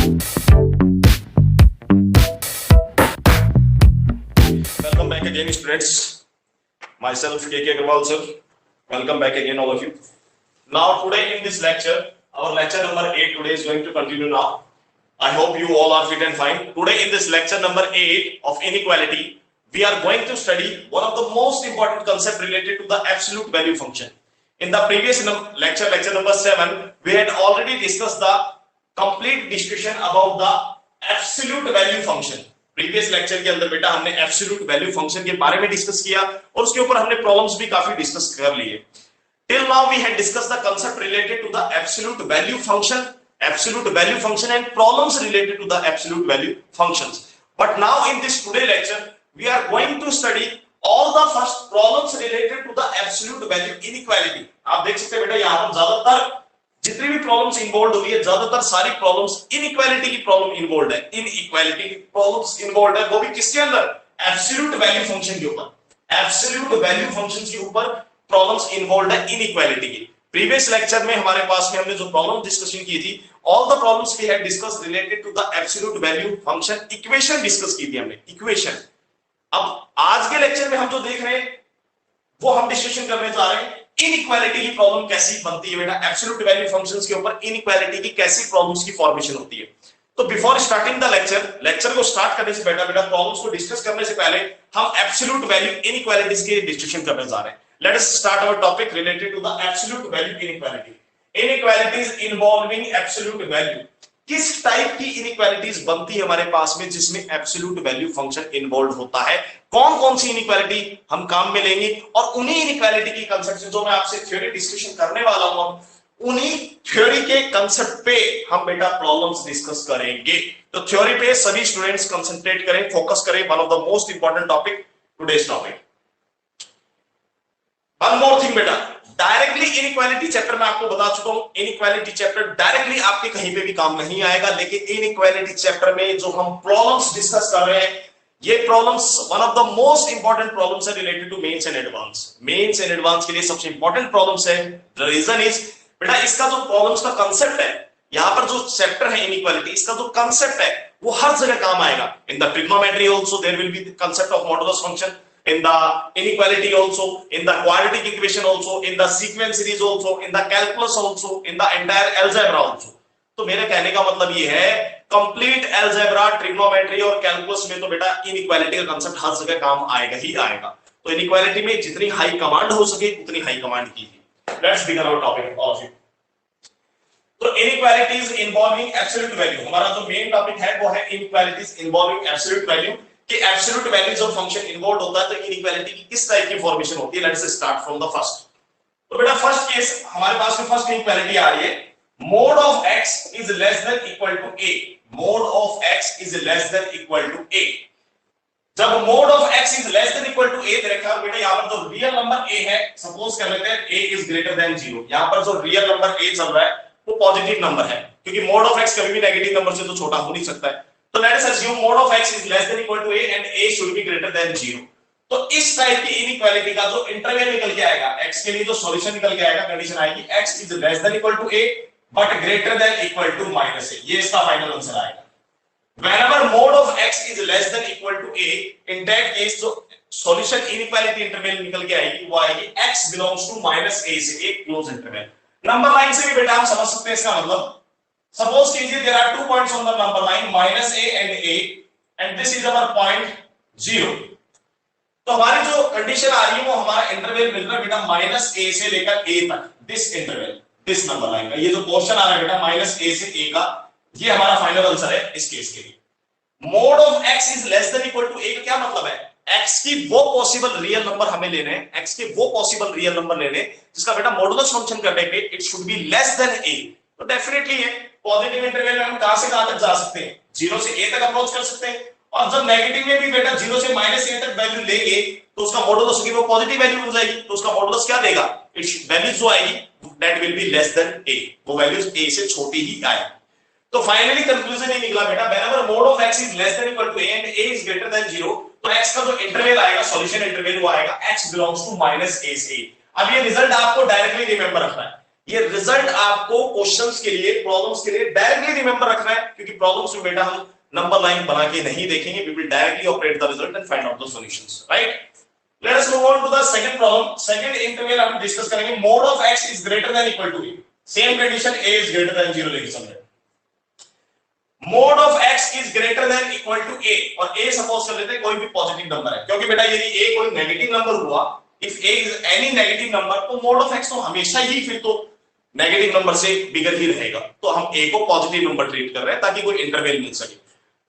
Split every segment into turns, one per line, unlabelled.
Welcome back again, students. Myself, KK Agarwal, sir. Welcome back again, all of you. Now, today in this lecture, our lecture number 8 today is going to continue now. I hope you all are fit and fine. Today in this lecture number 8 of inequality, we are going to study one of the most important concepts related to the absolute value function. In the previous lecture, lecture number 7, we had already discussed the complete discussion about the absolute value function. Previous lecture के अंदर बेटा हमने absolute value function के बारे में discuss किया और उसके ऊपर हमने प्रॉब्लम्स भी काफी डिस्कस कर लिए. Till now we had discuss the concept related to the absolute value function and problems related to the absolute value functions. But now in this today lecture we are going to study all the first problems related to the absolute value inequality. आप देख सकते हैं बेटा यहां पर ज्यादातर जितनी भी प्रॉब्लम्स इन्वॉल्व हुई है, ज्यादातर सारी प्रॉब्लम्स इनइक्वालिटी की प्रॉब्लम इन्वॉल्व है. इनइक्वालिटी की प्रॉब्लम्स इन्वॉल्व है, वो भी किसके अंदर? एब्सोल्यूट वैल्यू फंक्शन के ऊपर. एब्सोल्यूट वैल्यू फंक्शंस के ऊपर प्रॉब्लम्स इन्वॉल्व है इनइक्वालिटी की. प्रीवियस लेक्चर में हमारे पास में हमने जो प्रॉब्लम डिस्कशन की थी, all the problems we had discussed related to the absolute value function. Equation discuss की थी हमने, इक्वेशन. अब आज के लेक्चर में हम जो देख रहे हैं वो हम डिस्कशन करने जा रहे हैं इनइक्वालिटी की प्रॉब्लम कैसी बनती है बेटा. एब्सोल्यूट वैल्यू फंक्शंस के ऊपर इनइक्वालिटी की कैसी प्रॉब्लम्स की फॉर्मेशन होती है. तो बिफोर स्टार्टिंग द लेक्चर को स्टार्ट करने से बेटा प्रॉब्लम्स को डिस्कस करने से पहले हम एब्सोल्यूट वैल्यू इनइक्वालिटीज के डिस्कशन करने जा रहे हैं. Let us start our topic related to the absolute value inequality. Inequalities involving absolute value. किस टाइप की इनइक्वालिटीज बनती है हमारे पास में जिसमें एब्सोल्यूट वैल्यू फंक्शन इन्वॉल्व होता है? कौन कौन सी इनइक्वालिटी हम काम में लेंगे और उन्हीं इनइक्वालिटी की कंसेप्ट जो मैं आपसे थ्योरी डिस्कशन करने वाला हूं, उन्हीं थ्योरी के कंसेप्ट पे हम बेटा प्रॉब्लम्स डिस्कस करेंगे. तो थ्योरी पे सभी स्टूडेंट्स कंसंट्रेट करें, फोकस करें. One of the most important topic today's topic. One more thing बेटा, डायरेक्टली इनइक्वालिटी चैप्टर में आपको बता चुका हूं, इनइक्वालिटी चैप्टर डायरेक्टली आपके कहीं पे भी काम नहीं आएगा. लेकिन इनइक्वालिटी चैप्टर में जो हम प्रॉब्लम्स डिस्कस कर रहे हैं, ये problems one of the most important problems है related to mains and advance. Mains and advance के लिए सबसे इंपॉर्टेंट प्रॉब्लम्स है. द रीजन इज बेटा इसका जो प्रॉब्लम्स का कांसेप्ट है, यहां पर जो चैप्टर है इनइक्वालिटी, इसका जो कांसेप्ट है वो हर जगह काम आएगा. In the trigonometry also there will be the concept of modulus function, in the inequality also, in the quadratic equation also, in the sequence series also, in the calculus also, in the entire algebra also. तो मेरे कहने का मतलब ये है complete algebra, trigonometry और calculus में तो बेटा इनइक्वालिटी का कांसेप्ट हर जगह काम आएगा ही आएगा. तो इनइक्वालिटी में जितनी हाई कमांड हो सके उतनी हाई कमांड कीजिए. Let's begin our topic all of you. तो इनइक्वालिटीज इन्वॉल्विंग एब्सोल्यूट वैल्यू, हमारा जो मेन टॉपिक है वो है इनइक्वालिटीज इन्वॉल्विंग एब्सोल्यूट वैल्यू. कि absolute values of function involve होता है तो इनइक्वालिटी की किस टाइप की फॉर्मेशन होती है. Let's start from the first. तो बेटा फर्स्ट केस हमारे पास में फर्स्ट इनइक्वालिटी आ रही है, mod of x is less than equal to a. Mod of x is less than equal to a. जब mod of x is less than equal to a, देखा बेटा यहां पर जो रियल नंबर a है, सपोज कर लेते हैं a इज ग्रेटर देन 0. यहां पर जो रियल नंबर a चल रहा है वो पॉजिटिव नंबर है, क्योंकि मोड ऑफ x कभी भी नेगेटिव नंबर से तो छोटा हो नहीं सकता है. तो let us assume mod of x is less than equal to a and a should be greater than 0. तो इस टाइप की इनइक्वालिटी का जो इंटरवल निकल के आएगा, x के लिए जो सॉल्यूशन निकल के आएगा, कंडीशन आएगी x is less than equal to a but greater than equal to minus a. ये इसका फाइनल आंसर आएगा. Whenever mod of x is less than equal to a, in that case जो solution inequality interval निकल के आएगी वो आएगी x belongs to minus a से एक क्लोज इंटरवल. नंबर लाइन से भी बेटा हम समझ सकते हैं इसका मतलब. Suppose कीजिए there are 2 points on the number line minus a and this is our point 0. तो हमारी जो कंडीशन आ रही है वो हमारा इंटरवल मिल रहा है बेटा माइनस a से लेकर a तक. This interval, this number line का ये जो पोर्शन आ रहा है बेटा माइनस a से a का, ये हमारा फाइनल आंसर है इस केस के लिए. Mod of x is less than equal to a का क्या मतलब है? x की वो पॉसिबल रियल नंबर हमें लेने हैं, x के वो पॉसिबल रियल नंबर लेने जिसका बेटा मॉडुलस फंक्शन करने पे it should be less than a. तो डेफिनेटली है पॉजिटिव इंटरवल में हम कहां से कहां तक जा सकते हैं? 0 से a तक अप्रोच कर सकते हैं. और जब नेगेटिव में भी बेटा 0 से माइनस a तक वैल्यू लेंगे तो उसका मॉडुलस होगी वो पॉजिटिव वैल्यू हो जाएगी. तो उसका मॉडुलस क्या देगा? इट्स वैल्यू जो आएगी that will be less than a. वो वैल्यूज a से छोटी ही आएगी. तो फाइनली कंक्लूजन ये निकला बेटा whenever mod of x is less than equal to a and a is greater than 0, तो x का जो इंटरवल आएगा, सॉल्यूशन इंटरवल वो आएगा x belongs to minus a से a. अब ये रिजल्ट आपको डायरेक्टली रिमेंबर रखना है. ये रिजल्ट आपको क्वेश्चंस के लिए, प्रॉब्लम्स के लिए डायरेक्टली रिमेंबर रखना है, क्योंकि प्रॉब्लम्स में बेटा हम नंबर लाइन बना के नहीं देखेंगे, we will directly operate the result and find out the solutions, right. Let us move on to the second problem. Second interval हम डिस्कस करेंगे, mod of x is greater than equal to a, same condition a is greater than 0 लेके चल रहे हैं। Mod of x is greater than equal to a, और a suppose कर लेते हैं कोई भी पॉजिटिव नंबर है, क्योंकि बेटा यदि a कोई नेगेटिव नंबर हुआ, if a is any negative number, तो मोड ऑफ x तो हमेशा ही फिर तो नेगेटिव नंबर से बिगर ही रहेगा, तो हम a को पॉजिटिव नंबर ट्रीट कर रहे हैं ताकि कोई इंटरवल मिल सके।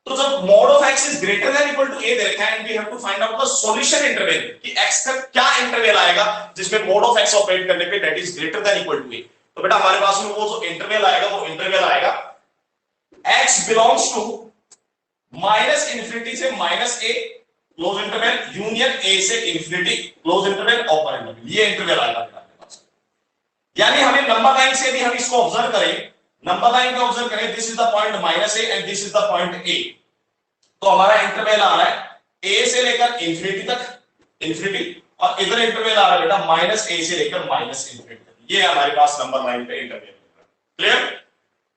तो जब mod of x is greater than equal to a दे रखा है, and we have to find out the solution interval, कि x का क्या इंटरवल आएगा जिसमें मोड ऑफ x ऑपरेट करने पे that is greater than equal to a। तो बेटा हमारे पास में वो जो इंटरवल आएगा, वो इंटरवल आएगा x belongs to minus infinity से minus a close interval union a से infinity close interval open interval, ये इंटरवल आएगा आपके पास। यानी हमें नंबर लाइन से यदि हम इसको ऑब्जर्व करें, नंबर लाइन को ऑब्जर्व करें, this is the point minus a and this is the point a, तो हमारा इंटरवल आ रहा है a से लेकर इंफिनिटी तक, इंफिनिटी, और इधर इंटरवल आ रहा है बेटा माइनस a से लेकर माइनस इंफिनिटी तक, ये हमारे पास नंबर लाइन पे interval. Clear.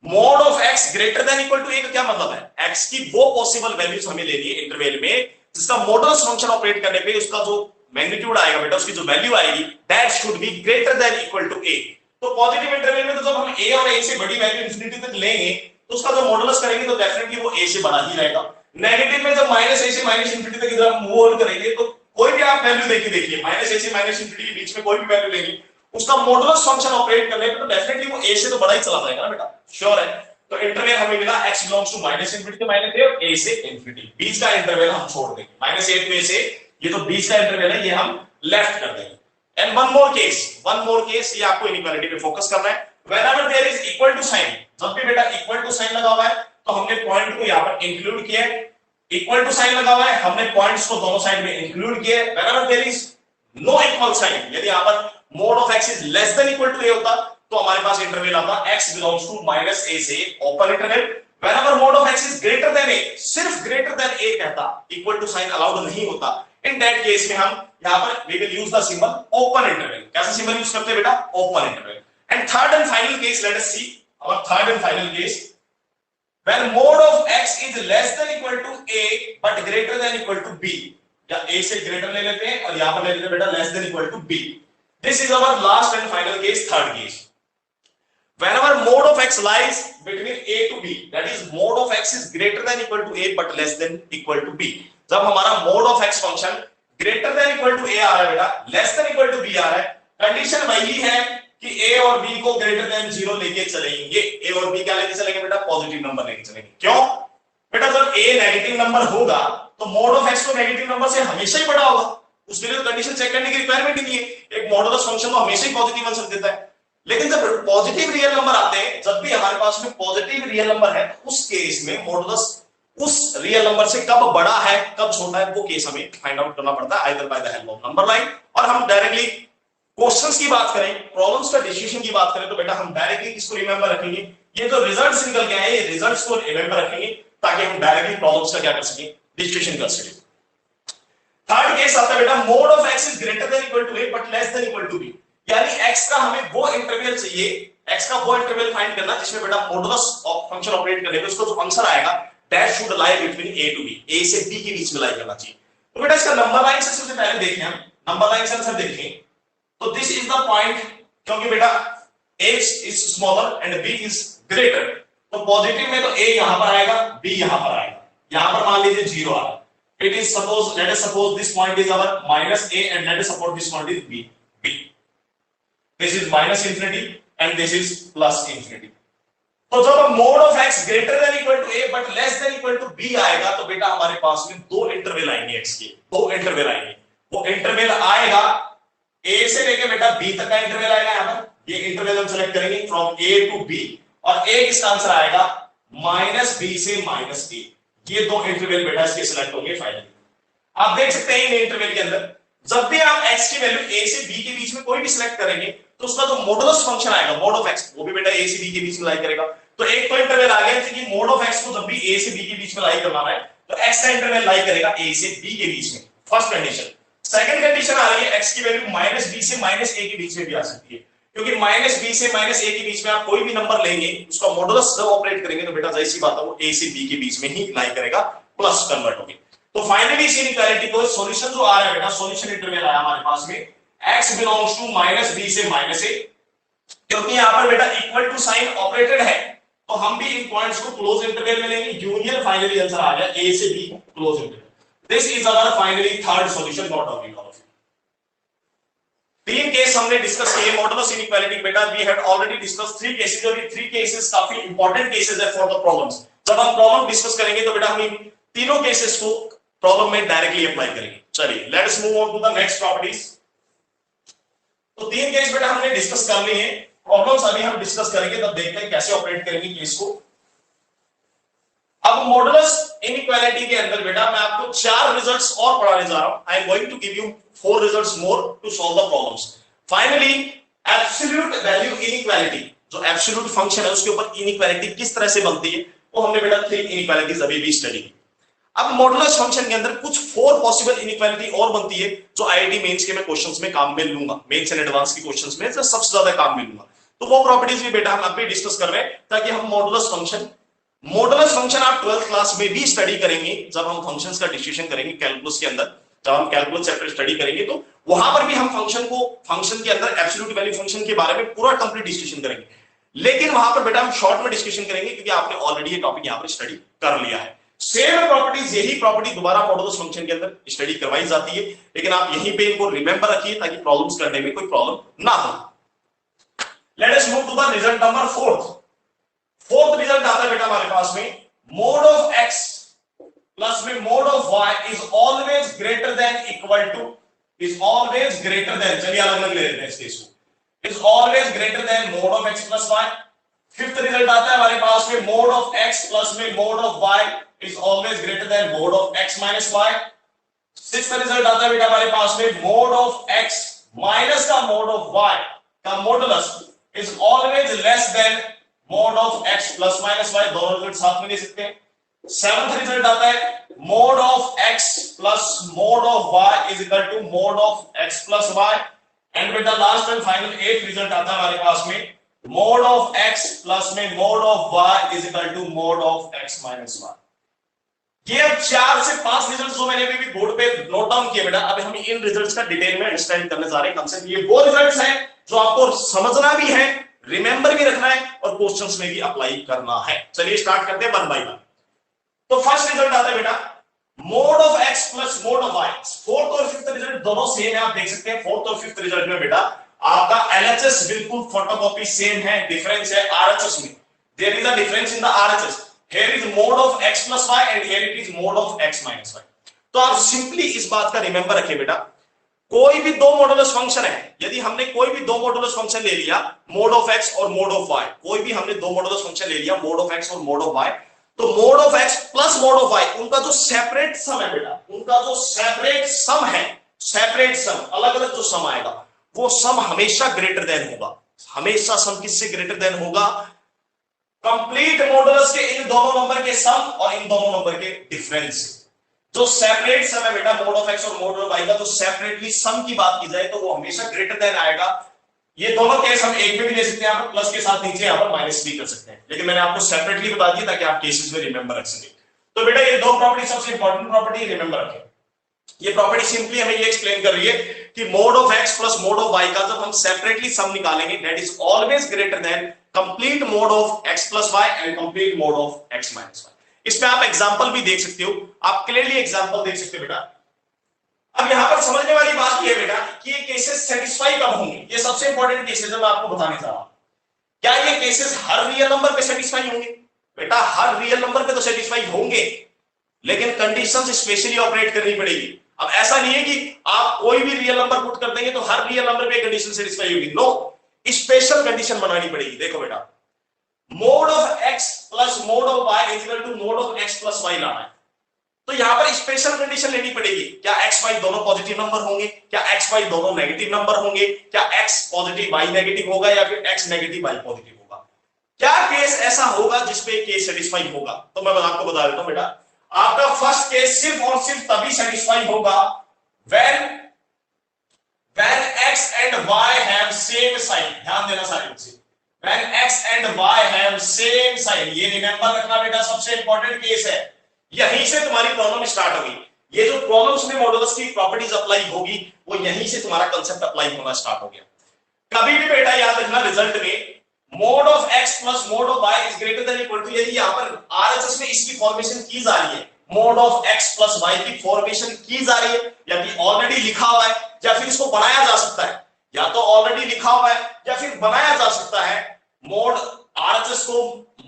Mod of x greater than equal to a का क्या मतलब है, x की वो पॉसिबल वैल्यूज हमें लेनी है इंटरवल में जिसका मॉडुलस फंक्शन ऑपरेट करने पे उसका जो मैग्नीट्यूड आएगा बेटा, उसकी जो वैल्यू आएगी, that should be greater than equal to a। तो पॉजिटिव इंटरवल में तो जब हम a और a से बड़ी वैल्यू इंफिनिटी तक लेंगे तो उसका जो मॉडुलस करेंगे तो डेफिनेटली वो a से बड़ा ही रहेगा। नेगेटिव में जब माइनस a से माइनस इंफिनिटी तक इधर मूव ऑन करेंगे तो कोई भी आप वैल्यू देखिए माइनस a से माइनस इंफिनिटी के बीच में कोई भी वैल्यू लेंगे, उसका मॉडुलस फंक्शन ऑपरेट करने पे तो डेफिनेटली वो a से तो बड़ा ही चला जाएगा ना बेटा, श्योर है। तो इंटरवल हमें मिला x belongs to minus infinity से माइनस a और a से इंफिनिटी, बीच का इंटरवल हम छोड़ देंगे, माइनस a टू a से, ये तो बीच का इंटरवल है, ये हम लेफ्ट कर देंगे। एंड वन मोर केस, ये आपको इनइक्वालिटी पे फोकस करना है। Whenever there is equal to sign, जब भी बेटा इक्वल टू साइन लगा हुआ है तो हमने पॉइंट को यहां पर इंक्लूड किया है, इक्वल टू साइन लगा हुआ है हमने पॉइंट्स को दोनों साइड में इंक्लूड किया है। Whenever there is no equal sign, यदि यहां पर mod of x is less than equal to a होता तो हमारे पास इंटरवल आता x belongs to minus a से open interval. Whenever mod of x is greater than a, सिर्फ ग्रेटर देन a कहता, इक्वल टू साइन अलाउड नहीं होता, इन दैट केस में हम यहां पर we will use the symbol open interval. कैसा सिंबल यूज करते हैं बेटा, open interval. And third and final case, let us see our third and final case, when mode of x is less than equal to a but greater than equal to b, या a से greater ले लेते हैं और यहां पर ले लेते हैं बेटा less than equal to b। This is our last and final case, third case. Whenever mode of x lies between a to b, that is mode of x is greater than equal to a but less than equal to b, जब हमारा mode of x function greater than equal to a आ रहा है बेटा, less than equal to b आ रहा है, condition वही है कि a और b को greater than 0 लेके चलेंगे। a और b क्या लेके चलेंगे बेटा, पॉजिटिव नंबर लेके चलेंगे। क्यों बेटा, जब a नेगेटिव नंबर होगा तो मोड ऑफ x तो नेगेटिव नंबर से हमेशा ही बड़ा होगा, उसके लिए तो कंडीशन चेक करने की रिक्वायरमेंट ही नहीं है, एक मॉडुलस फंक्शन तो हमेशा ही पॉजिटिव आंसर देता है। लेकिन जब पॉजिटिव रियल नंबर आते हैं, जब भी हमारे पास में पॉजिटिव रियल नंबर है, उस केस में मॉडुलस उस रियल नंबर से कब बड़ा है कब छोटा है, वो केस हमें फाइंड आउट करना पड़ता है either by the help of number line, और हम डायरेक्टली क्वेश्चंस की बात करें, प्रॉब्लम्स का डिस्ट्रीब्यूशन की बात करें तो बेटा हम डायरेक्टली किसको रिमेंबर रखेंगे, ये जो रिजल्ट्स निकल के आए ये रिजल्ट्स को रिमेंबर रखेंगे ताकि हम डायरेक्टली प्रॉब्लम्स का क्या कर सकें, डिस्ट्रीब्यूशन कर सकें। थर्ड केस आता है बेटा, mod of x is greater than equal to a but less than equal to b, यानी x का हमें वो इंटरवल चाहिए, x का वो इंटरवल फाइंड करना जिसमें बेटा मॉडुलस ऑफ फंक्शन ऑपरेट करने पे उसको जो आंसर आएगा that should lie between a to b, a से b के बीच में लाई करना चाहिए। तो बेटा इसका नंबर लाइन से सबसे पहले देखें, हम नंबर लाइन से आंसर देखें तो दिस इज द पॉइंट, क्योंकि बेटा a is smaller and b is greater, तो पॉजिटिव में तो a यहां पर आएगा, b यहां पर आएगा, यहां पर मान लीजिए 0 आ रहा है। It is suppose, let us suppose this point is our minus a and let us suppose this point is b. This is minus infinity and this is plus infinity. तो जब mod of x greater than equal to a but less than equal to b आएगा तो बेटा हमारे पास में दो interval आएंगे x के, दो इंटरवल आएंगे। वो इंटरवल आएगा a से लेके बेटा b तक का इंटरवल आएगा, यहां पर ये इंटरवल हम सेलेक्ट करेंगे फ्रॉम a टू b, और a किसका आंसर आएगा माइनस b से माइनस a, ये दो इंटरवल बेटा इसके सिलेक्ट होंगे फाइनली। आप देख सकते हैं इन इंटरवल के अंदर जब भी आप x की वैल्यू a से b के बीच में कोई भी सिलेक्ट करेंगे तो उसका जो मॉडुलस फंक्शन आएगा मोड ऑफ x वो भी बेटा a से b के बीच में लाई करेगा। तो एक तो इंटरवल आ गया कि मोड ऑफ x को जब भी a से b के बीच में लाई करवाना है तो x का इंटरवल लाई करेगा a से b के बीच में, फर्स्ट कंडीशन। सेकंड कंडीशन आ रही है x की वैल्यू माइनस b से माइनस a के बीच में भी आ सकती है। क्योंकि माइनस बी से माइनस ए के बीच में आप कोई भी नंबर लेंगे उसका मॉडुलस जब ऑपरेट करेंगे तो बेटा जैसी बात है वो ए से बी के बीच में ही लाई करेगा, प्लस कन्वर्ट होगी। तो फाइनली इस इनइक्वालिटी को सॉल्यूशन जो आ रहा है बेटा, सॉल्यूशन इंटरवल आया हमारे पास में x belongs to minus B से माइनस ए, क्योंकि यहां पर बेटा इक्वल टू साइन ऑपरेटेड है तो हम भी इन पॉइंट्स को क्लोज इंटरवल में लेंगे। यूनियन फाइनली आंसर आ गया ए से b close interval. This is our finally third solution not of it. तीन केस हमने डिस्कस किए मॉडुलस इनइक्वालिटी बेटा। We had already discuss three cases और ये थ्री केसेस काफी इंपॉर्टेंट केसेस है फॉर द प्रॉब्लम्स। जब हम प्रॉब्लम डिस्कस करेंगे तो बेटा हम इन तीनों केसेस को प्रॉब्लम में डायरेक्टली अप्लाई करेंगे। चलिए let us move on to the next properties. तो तीन केस बेटा हमने डिस्कस कर लिए हैं, प्रॉब्लम्स अभी हम डिस्कस करेंगे तब देखते हैं कैसे ऑपरेट करेंगे केस को। अब मॉडुलस इनइक्वालिटी के अंदर बेटा मैं आपको चार रिजल्ट्स और पढ़ाने जा रहा हूं। I am going to give you 4 results more to solve the problems. Finally absolute value inequality, जो एब्सोल्यूट फंक्शन है उसके ऊपर इनइक्वालिटी किस तरह से बनती है वो हमने बेटा 3 इनइक्वालिटीज अभी भी स्टडी की। अब मॉडुलस फंक्शन के अंदर कुछ 4 पॉसिबल इनइक्वालिटी और बनती है जो आईआईटी मेंस के मैं क्वेश्चंस में काम में लूंगा, मेंस एंड एडवांस के क्वेश्चंस में सबसे ज्यादा काम में लूंगा। तो वो प्रॉपर्टीज भी बेटा हम अभी डिस्कस कर रहे हैं ताकि हम मॉडुलस फंक्शन आप 12th क्लास में भी स्टडी करेंगे। जब हम फंक्शंस का डिस्कशन करेंगे कैलकुलस के अंदर, जब हम कैलकुलस चैप्टर स्टडी करेंगे तो वहां पर भी हम फंक्शन के अंदर एब्सोल्यूट वैल्यू फंक्शन के बारे में पूरा कंप्लीट डिस्कशन करेंगे। लेकिन वहां पर बेटा हम शॉर्ट में डिस्कशन करेंगे क्योंकि आपने ऑलरेडी ये टॉपिक यहां पर स्टडी कर लिया है। सेम प्रॉपर्टीज, यही प्रॉपर्टी दोबारा मॉडुलस फंक्शन के अंदर स्टडी करवाई जाती है, लेकिन आप यहीं पे इनको रिमेंबर रखिए ताकि प्रॉब्लम्स करने में कोई प्रॉब्लम ना हो। Let us move to the result number 4th result आता है बेटा हमारे पास में मोड ऑफ x प्लस में mod of y is always greater than equal to, is always greater than, चलिए अलग अलग ले लेते हैं इस केस को, is always greater than mod of x plus y। 5th result आता है हमारे पास में मोड ऑफ x प्लस में mod of y is always greater than mod of x minus y। 6th result आता है बेटा हमारे पास में मोड ऑफ x माइनस का मोड ऑफ y का modulus is always less than mod of x plus minus y। दोनों result साथ में ले सकते हैं। 7th रिजल्ट आता है mod of x plus mod of y is equal to mod of x plus y। And बेटा last and final 8th result आता है हमारे पास में मोड ऑफ x प्लस में mod of y is equal to mod of x minus y। ये अब 4 से 5 रिजल्ट्स जो मैंने भी बोर्ड पे नोट डाउन किए बेटा, अब हम इन रिजल्ट्स का डिटेल में अंडरस्टैंड करने जा रहे हैं कंसेप्ट। ये वो रिजल्ट्स हैं जो आपको समझना भी है, रिमेंबर भी रखना है और क्वेश्चंस में भी अप्लाई करना है। चलिए स्टार्ट करते हैं 1 बाय 1। तो फर्स्ट रिजल्ट आता है बेटा mod of x plus mod of y। 4th और 5th रिजल्ट दोनों सेम है, आप देख सकते हैं। 4th और 5th रिजल्ट में बेटा आपका LHS बिल्कुल फोटोकॉपी सेम है, डिफरेंस है RHS में। There is a difference in the RHS। Here is mod of x plus y and here it is mod of x minus y। तो आप सिंपली इस बात का रिमेंबर रखिए बेटा, कोई भी दो मॉडुलस फंक्शन है, यदि हमने कोई भी दो मॉडुलस फंक्शन ले लिया मोड ऑफ x और मोड ऑफ y, कोई भी हमने दो मॉडुलस फंक्शन ले लिया मोड ऑफ x और मोड ऑफ y, तो mode of x plus mod of y उनका जो सेपरेट सम है बेटा, उनका जो सेपरेट सम है, सेपरेट सम अलग अलग जो सम आएगा वो सम हमेशा ग्रेटर देन होगा। हमेशा सम किससे ग्रेटर देन होगा? कंप्लीट मॉडुलस के इन दोनों नंबर के सम और इन दोनों नंबर के डिफरेंस से। जो सेपरेट सम है बेटा मोड ऑफ x और मोड ऑफ y का, तो सेपरेटली सम की बात की जाए तो वो हमेशा ग्रेटर देन आएगा। ये दोनों केस हम एक में भी ले सकते हैं, यहाँ पर प्लस के साथ नीचे यहाँ पर माइनस भी कर सकते हैं, लेकिन मैंने आपको सेपरेटली बता दिया ताकि आप केसेस में रिमेंबर रख सके। तो बेटा ये दो प्रॉपर्टी सबसे इंपॉर्टेंट प्रॉपर्टी रिमेंबर रखें। ये प्रॉपर्टी सिंपली हमें ये एक्सप्लेन कर रही है कि mod of x plus mod of y का जब हम सेपरेटली सम निकालेंगे that is always greater then complete mode of x plus y and complete mode of x minus y। इसमें आप एग्जांपल भी देख सकते हो, आप क्लियरली एग्जांपल देख सकते हो बेटा। अब यहां पर समझने वाली बात यह है बेटा कि ये केसेस सेटिस्फाई कब होंगे। ये सबसे इंपॉर्टेंट केसेस है, मैं आपको बताने जा रहा हूं। क्या ये केसेस हर रियल नंबर पे सेटिस्फाई होंगे? बेटा हर रियल नंबर पे तो सेटिस्फाई होंगे, लेकिन कंडीशंस स्पेशली ऑपरेट करनी पड़ेगी। अब ऐसा नहीं है कि आप कोई भी रियल नंबर पुट कर देंगे तो हर रियल नंबर पे कंडीशन सेटिस्फाई होगी। नो, स्पेशल कंडीशन बनानी पड़ेगी। देखो बेटा mod of x plus mod of y is equal to mod of x plus y लाना है, तो यहां पर स्पेशल कंडीशन लेनी पड़ेगी। क्या x y दोनों पॉजिटिव नंबर होंगे? क्या x y दोनों नेगेटिव नंबर होंगे? क्या x पॉजिटिव y नेगेटिव होगा या फिर x नेगेटिव y पॉजिटिव होगा? क्या केस ऐसा होगा जिसपे केस सेटिस्फाई होगा? तो मैं आपको बता देता हूं बेटा, आपका फर्स्ट केस सिर्फ और सिर्फ तभी सेटिस्फाई होगा when x and y have same sign, ध्यान देना सारे बच्चे, when x and y have same sign, ये रिमेंबर रखना बेटा, सबसे इंपॉर्टेंट केस है। यहीं से तुम्हारी प्रॉब्लम स्टार्ट होगी। ये जो प्रॉब्लम्स में मॉडुलस की प्रॉपर्टीज अप्लाई होगी वो यहीं से तुम्हारा कांसेप्ट अप्लाई होना स्टार्ट हो गया। कभी भी बेटा याद रखना रिजल्ट में mod of x plus mod of y is greater than equal to, यदि यहां पर आरएचएस में इसकी फॉर्मेशन की जा रही है, mod of x plus y की फॉर्मेशन की जा रही है, यदि ऑलरेडी लिखा हुआ है या फिर इसको बनाया जा सकता है, या तो ऑलरेडी लिखा हुआ है या फिर बनाया जा सकता है, मोड आरएचएस को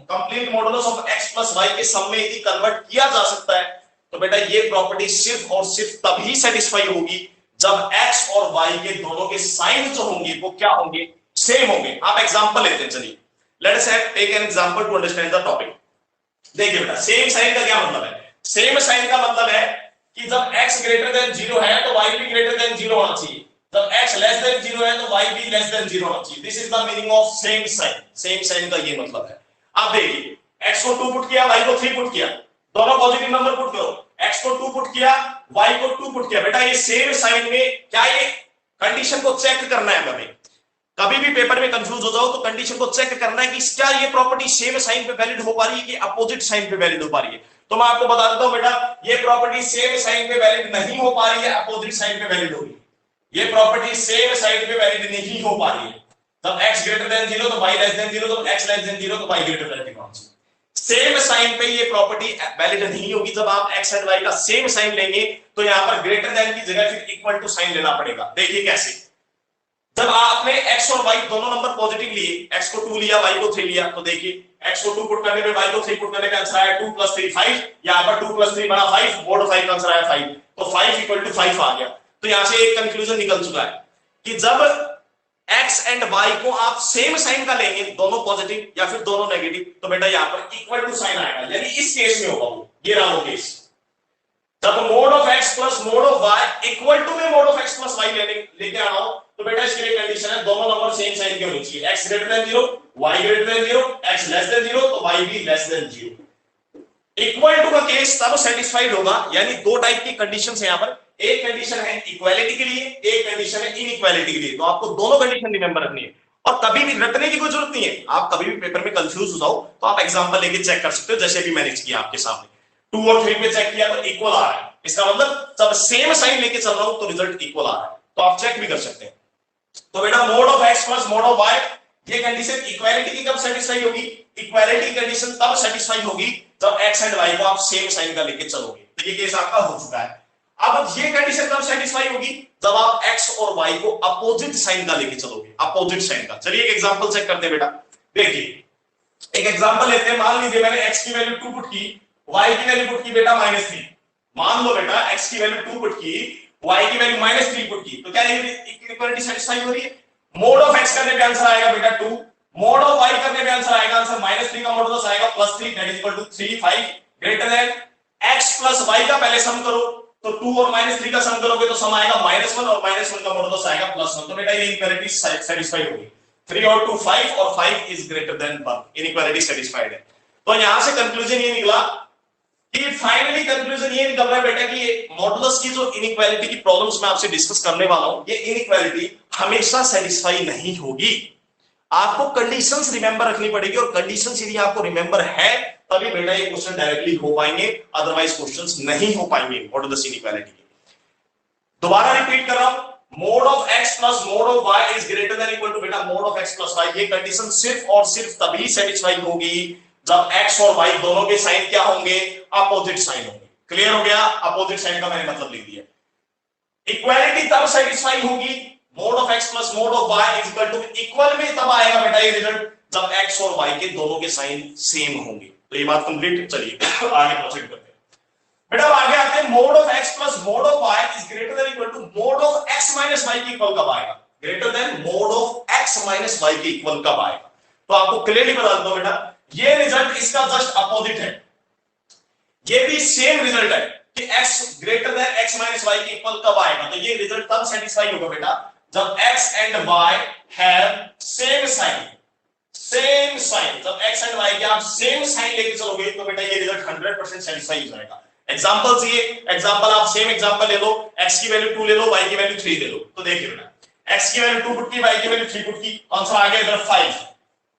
complete modulus of x plus y के सम में यदि कन्वर्ट किया जा सकता है, तो बेटा ये प्रॉपर्टी सिर्फ और सिर्फ तभी सेटिस्फाई होगी जब x और y के दोनों के साइन जो होंगे वो क्या होंगे, सेम होंगे। आप एग्जांपल लेते हैं, चलिए let us take an example to understand the topic. देखिए बेटा सेम साइन का क्या मतलब है, सेम साइन का मतलब है कि जब x ग्रेटर देन 0 है तो y भी ग्रेटर देन 0 होना चाहिए, जब x लेस देन 0 है तो y भी लेस देन 0 होना चाहिए। This is the meaning of same sign. Same sign का ये मतलब है। आप देखिए x को 2 पुट किया, y को 3 पुट किया, दोनों पॉजिटिव नंबर पुट करो, x को 2 पुट किया, y को 2 पुट किया। बेटा ये सेम साइन में क्या ये कंडीशन को चेक करना है हमें। कभी भी पेपर में कंफ्यूज हो जाओ तो कंडीशन को चेक करना है कि क्या ये प्रॉपर्टी सेम साइन पे वैलिड हो पा रही है कि अपोजिट साइन पे वैलिड हो पा रही है। तो मैं आपको बता देता हूं बेटा, ये प्रॉपर्टी सेम साइन पे वैलिड नहीं हो पा रही है, अपोजिट साइन पे वैलिड होगी। ये प्रॉपर्टी सेम साइन पे वैलिड नहीं हो पा रही है। जब x ग्रेटर देन 0 तो y लेस देन 0, तो x लेस देन 0 तो y greater than 0। Same sign पे ये प्रॉपर्टी वैलिड नहीं होगी। जब आप x एंड y का सेम साइन लेंगे तो यहां पर ग्रेटर देन की जगह फिर इक्वल टू साइन लेना पड़ेगा। देखिए कैसे, जब आपने x और y दोनों नंबर पॉजिटिव लिए, x को 2 लिया, y को 3 लिया, तो देखिए x को 2 पुट करने पे y को 3 पुट करने पे आंसर आया 2 + 3 5, यहां पर 2 + 3 बना 5, मोड 5 का आंसर आया 5, तो 5 = 5 आ गया। तो यहां से एक कंक्लूजन निकल चुका है कि जब x एंड y को आप सेम साइन का लेंगे, दोनों पॉजिटिव या फिर दोनों नेगेटिव, तो बेटा यहां पर इक्वल टू साइन आएगा। यानी इस केस में होगा वो, ये रहा वो केस। जब mod of x plus mod of y equal to में mod of x plus y लेके आना हो, तो बेटा इसके लिए कंडीशन है दोनों नंबर सेम साइन के होने चाहिए। x greater than 0, y greater than 0, x less than 0 तो y भी लेस देन 0। इक्वल टू का केस तब सेटिस्फाइड होगा, यानी दो टाइप की कंडीशंस है यहां पर। एक कंडीशन है इक्वालिटी के लिए, एक कंडीशन है इनइक्वालिटी के लिए। तो आपको दोनों कंडीशन रिमेंबर रखनी है और कभी भी रटने की कोई जरूरत नहीं है। आप कभी भी पेपर में कंफ्यूज हो जाओ तो आप एग्जांपल लेके चेक कर सकते हो, जैसे भी मैंने किया आपके सामने। 2 और 3 पे चेक किया तो इक्वल आ रहा है, इसका मतलब जब सेम साइन लेके चल रहा हूं तो रिजल्ट इक्वल आ रहा है। तो आप चेक भी कर सकते हैं। तो बेटा mod of x plus mod of y, ये कंडीशन इक्वालिटी की कब सेटिस्फाई होगी, इक्वालिटी कंडीशन तब सेटिस्फाई होगी जब x एंड y को आप सेम साइन का लेके चलोगे। तो ये केस आपका हो चुका है। अब ये कंडीशन कब सेटिस्फाई होगी, जब आप x और y को अपोजिट साइन का लेके चलोगे, अपोजिट साइन का। चलिए एक एग्जांपल चेक करते हैं बेटा। देखिए एक एग्जांपल लेते हैं। मान लीजिए मैंने x की वैल्यू 2 पुट की, y की वैल्यू पुट की बेटा -3। मान लो बेटा x की वैल्यू 2 पुट की, y की वैल्यू -3 पुट की, तो क्या ये इक्वालिटी सेटिस्फाई हो रही है। मोड ऑफ x करने पे आंसर आएगा बेटा 2, मोड ऑफ y करने पे आंसर आएगा, आंसर -3 का मॉडुलस आएगा +3 that is equal to 3 5 greater than x plus y का पहले सम करो, तो 2 और -3 का सम करोगे तो सम आएगा -1 और -1 का मॉडुलस आएगा +1। तो बेटा ये इक्वालिटी सेटिस्फाई होगी। 3 और 2 5 और 5 is greater than 1, inequality satisfied है। तो यहां से कंक्लूजन ये निकला कि फाइनली कंक्लूजन ये निकल रहा है बेटा कि ये मॉडुलस की जो इनइक्वालिटी की प्रॉब्लम्स मैं आपसे डिस्कस करने वाला हूं, ये इनइक्वालिटी हमेशा सेटिस्फाई नहीं होगी। आपको कंडीशंस रिमेंबर रखनी पड़ेगी और कंडीशंस यदि आपको रिमेंबर है तभी बेटा ये क्वेश्चन डायरेक्टली हो पाएंगे, अदरवाइज क्वेश्चंस नहीं हो पाएंगे मॉडुलस इनइक्वालिटी के। दोबारा रिपीट कर रहा हूं, mod of x plus mod of y is greater than equal to बेटा mod of x plus y। ये कंडीशन सिर्फ और सिर्फ तभी सेटिस्फाई होगी जब x और y दोनों के साइन क्या होंगे, अपोजिट साइन होंगे। क्लियर हो गया, अपोजिट साइन का मैंने मतलब लिख दिया। इक्वालिटी तब सेटिस्फाई होगी, mod of x plus mod of y is equal to equal में तब आएगा बेटा ये रिजल्ट जब x और y के दोनों के साइन सेम होंगे। तो ये बात कंप्लीट। चलिए आगे प्रोसीड करते हैं बेटा। आगे आते हैं, mod of x plus mod of y is greater than equal to mod of x minus y के इक्वल कब आएगा, greater than mod of x minus y के इक्वल कब आएगा। तो आपको क्लियरली बता दूं बेटा, ये रिजल्ट इसका जस्ट अपोजिट है। ये भी सेम रिजल्ट है कि x greater than x minus y के इक्वल कब आएगा। तो ये रिजल्ट तब सेटिस्फाई होगा बेटा जब x and y have same sign. Same sign, जब x एंड y के आप सेम साइन लेके चलोगे तो बेटा ये रिजल्ट 100% सेटिस्फाई हो जाएगा। एग्जांपल्स, ये एग्जांपल आप सेम एग्जांपल ले लो, x की वैल्यू 2 ले लो, y की वैल्यू 3 ले लो। तो देखिए बेटा x की वैल्यू 2 पुट की, y की वैल्यू 3 पुट की, आंसर आ गया इधर 5।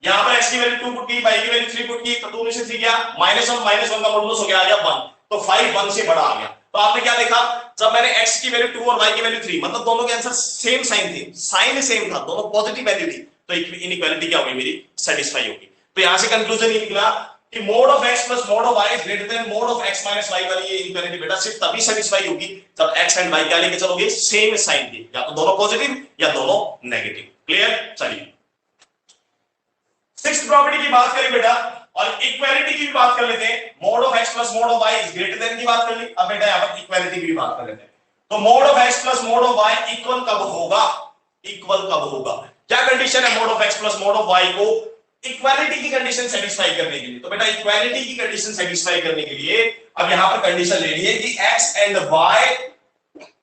यहां पर x की वैल्यू 2 पुट की, y की वैल्यू 3 पुट की, तो 2 में से 3 गया, -1 का मॉडुलस हो गया, आ गया 1, तो 5 1 से बड़ा आ गया। तो आपने क्या देखा, जब मैंने x की वैल्यू 2 और y की वैल्यू 3, मतलब दोनों के आंसर सेम साइन थे, साइन सेम था, दोनों पॉजिटिव वैल्यू थी, तो इनइक्वालिटी क्या होगी मेरी, सेटिस्फाई होगी। तो यहां से कंक्लूजन ये निकला कि mod of x plus mod of y is greater than mod of x minus y वाली ये इनइक्वालिटी बेटा सिर्फ तभी सेटिस्फाई होगी जब x एंड y क्या लेके चलोगे, सेम साइन के, या तो दोनों पॉजिटिव या दोनों नेगेटिव। क्लियर? चलिए सिक्स्थ प्रॉपर्टी की बात करें बेटा, और इक्वालिटी की भी बात कर लेते हैं। Mod of x plus mod of y is greater then की बात कर ली, अब बेटा यहां पर इक्वालिटी की भी बात कर लेते हैं। तो mode of x plus mod of y equal कब होगा, इक्वल कब होगा, क्या कंडीशन है mod of x plus mod of y को इक्वालिटी की कंडीशन सेटिस्फाई करने के लिए? तो बेटा इक्वालिटी की कंडीशन सेटिस्फाई करने के लिए अब यहां पर कंडीशन ले ली है कि x and y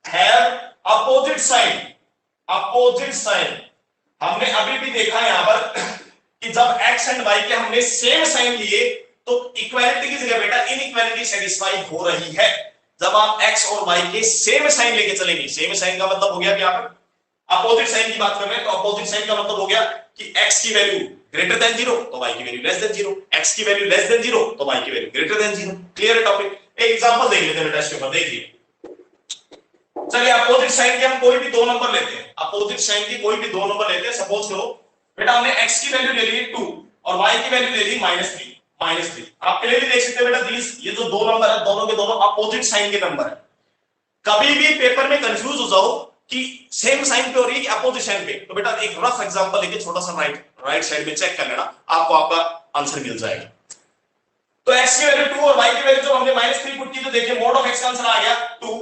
have opposite sign, opposite sign. हमने अभी भी देखा यहां पर कि जब x एंड y के हमने सेम साइन लिए तो इक्वालिटी की जगह बेटा इनइक्वालिटी सेटिस्फाई हो रही है। जब आप x और y के सेम साइन लेके चलेंगे, सेम साइन का मतलब हो गया कि यहां पर अपोजिट साइन की बात कर रहे हैं, तो अपोजिट साइन का मतलब हो गया कि x की वैल्यू ग्रेटर देन 0 तो y की वैल्यू लेस देन 0, x की वैल्यू लेस देन 0 तो y की वैल्यू ग्रेटर देन 0। क्लियर है टॉपिक? एक एग्जांपल देख लेते हैं बेटा इसके ऊपर, देखिए। चलिए अपोजिट साइन के हम कोई भी दो नंबर लेते हैं, अपोजिट साइन की कोई भी दो नंबर लेते हैं। सपोज करो बेटा हमने x की वैल्यू ले ली 2 और y की वैल्यू ले ली -3। आप क्लियरली देख सकते हैं बेटा दीस, ये जो दो नंबर है दोनों के दोनों अपोजिट साइन के नंबर है। कभी भी पेपर में कंफ्यूज हो जाओ कि सेम साइन पे हो रही है कि अपोजिट साइन पे, तो बेटा एक रफ एग्जांपल लेके छोटा सा राइट साइड में चेक कर लेना, आपको आपका आंसर मिल जाएगा। तो x की वैल्यू 2 और y की वैल्यू जो हमने -3 पुट की, तो देखिए मोड ऑफ x का आंसर आ गया 2,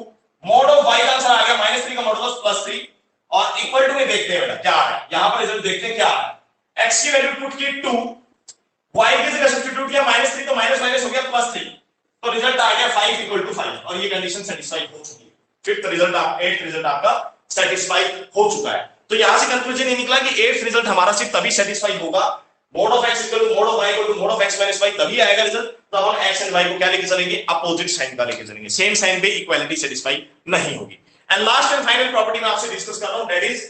मोड ऑफ y का आंसर आ गया -3 का मॉडुलस +3, और इक्वल टू में देखते हैं बेटा क्या है, यहां पर रिजल्ट देखते हैं क्या है। x की वैल्यू पुट की 2, y की जगह सब्स्टिट्यूट किया -3 तो माइनस माइनस हो गया +3, तो रिजल्ट आ गया 5 = 5, और ये कंडीशन सेटिस्फाई हो चुकी है। फिफ्थ रिजल्ट एट्थ रिजल्ट आपका सेटिस्फाई हो चुका है। तो यहां से कंक्लूजन ये निकला कि एट्थ रिजल्ट हमारा सिर्फ तभी सेटिस्फाई होगा, mode of x = mode of y = mode of x - y, तभी आएगा रिजल्ट तब हम x एंड y को क्या लेके चलेंगे, अपोजिट साइन का लेके चलेंगे। सेम साइन पे इक्वालिटी सेटिस्फाई नहीं होगी। And last and final property मैं आपसे डिस्कस कर रहा हूं, दैट इज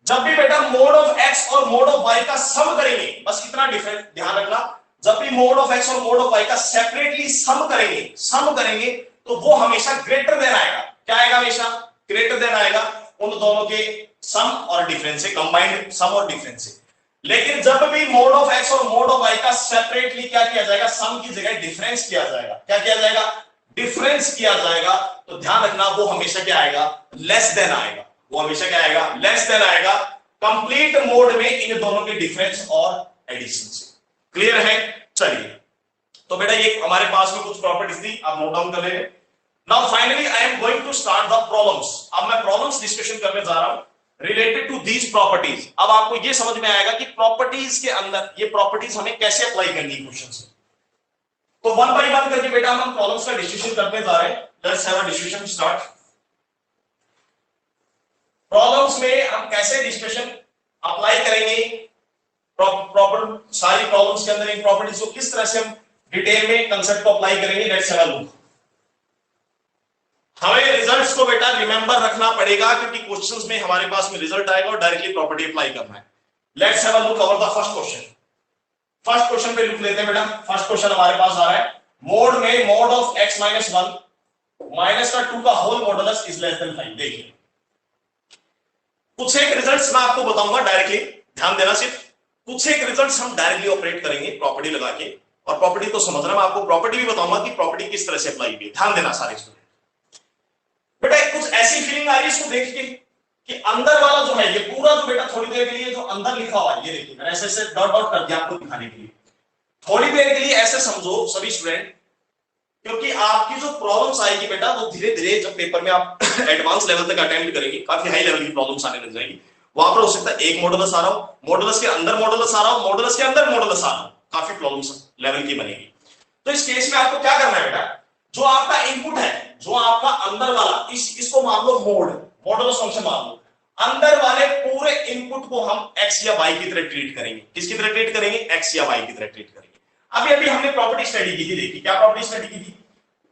जब भी बेटा मोड ऑफ x और मोड ऑफ y का सम करेंगे, बस इतना डिफरेंस ध्यान रखना, जब भी मोड ऑफ x और मोड ऑफ y का सेपरेटली सम करेंगे तो वो हमेशा ग्रेटर देन आएगा। क्या आएगा? हमेशा ग्रेटर देन आएगा उन दोनों के सम और डिफरेंस से, कंबाइंड सम और डिफरेंस से। लेकिन जब भी मोड ऑफ x और मोड ऑफ y का सेपरेटली क्या किया जाएगा, सम की जगह डिफरेंस किया जाएगा। क्या किया जाएगा? डिफरेंस किया जाएगा। तो ध्यान रखना वो हमेशा क्या आएगा, लेस देन आएगा। वो हमेशा क्या आएगा, लेस देन आएगा, कंप्लीट मोड में इन दोनों के डिफरेंस और एडिशन से। क्लियर है? चलिए तो बेटा ये हमारे पास में कुछ प्रॉपर्टीज थी, आप नोट डाउन कर लेंगे। Now finally I am going to start the problems. अब मैं प्रॉब्लम्स डिस्कशन करने जा रहा हूं रिलेटेड टू दीज प्रॉपर्टीज। अब आपको ये समझ में आएगा कि प्रॉपर्टीज के अंदर ये प्रॉपर्टीज हमें कैसे अप्लाई करनी है क्वेश्चन में। तो वन बाय वन करके बेटा हम प्रॉब्लम्स का डिस्कशन करने जा रहे हैं। Let's have a discussion start. Problems में हम कैसे डिस्कशन अप्लाई करेंगे, प्रॉपर सारी प्रॉब्लम्स के अंदर इन प्रॉपर्टीज को किस तरह से हम डिटेल में कंसेप्ट को अप्लाई करेंगे, लेट्स हैव अ लुक। हमें रिजल्ट्स को बेटा रिमेंबर रखना पड़ेगा क्योंकि क्वेश्चंस में हमारे पास में रिजल्ट आएगा और डायरेक्टली प्रॉपर्टी अप्लाई करना है। Let's have a look over the first question. First question पे लुक लेते हैं बेटा। फर्स्ट क्वेश्चन हमारे पास आ रहा है, मोड में मोड ऑफ x - 1 माइनस का 2 का whole modulus is less than 5। देखिए कुछ एक रिजल्ट्स मैं आपको बताऊंगा डायरेक्टली, ध्यान देना। सिर्फ कुछ एक रिजल्ट्स हम डायरेक्टली ऑपरेट करेंगे प्रॉपर्टी लगा के, और प्रॉपर्टी तो समझना, मैं आपको प्रॉपर्टी भी बताऊंगा कि प्रॉपर्टी किस तरह से अप्लाई की। ध्यान देना सारे स्टूडेंट। बेटा कुछ ऐसी फीलिंग आ रही है इसको देख के कि अंदर वाला जो है ये पूरा जो बेटा थोड़ी देर के लिए जो अंदर लिखा हुआ है, ये देखिए मैंने ऐसे ऐसे डॉट डॉट कर दिया आपको दिखाने के लिए। थोड़ी देर के लिए ऐसे समझो सभी स्टूडेंट, क्योंकि आपकी जो प्रॉब्लम्स आएगी बेटा वो धीरे धीरे जब पेपर में आप एडवांस लेवल तक अटेम्प्ट करेंगे, काफी हाई लेवल की प्रॉब्लम्स आने लग जाएगी। वहां पर हो सकता है एक मॉडुलस आ रहा हो, मॉडुलस के अंदर मॉडुलस आ रहा हो, मॉडुलस के अंदर मॉडुलस आ रहा हो, काफी प्रॉब्लम्स लेवल की बनेगी। तो इस केस में आपको क्या करना है बेटा, जो आपका इनपुट है, जो आपका अंदर वाला इसको मान लो मोड, मॉडुलस फंक्शन मान लो, अंदर वाले पूरे इनपुट को हम x या y की तरह ट्रीट करेंगे। किसकी तरह ट्रीट करेंगे? x या y की तरह ट्रीट करेंगे। अभी अभी हमने प्रॉपर्टी स्टडी की थी, देखिए क्या प्रॉपर्टी स्टडी की थी,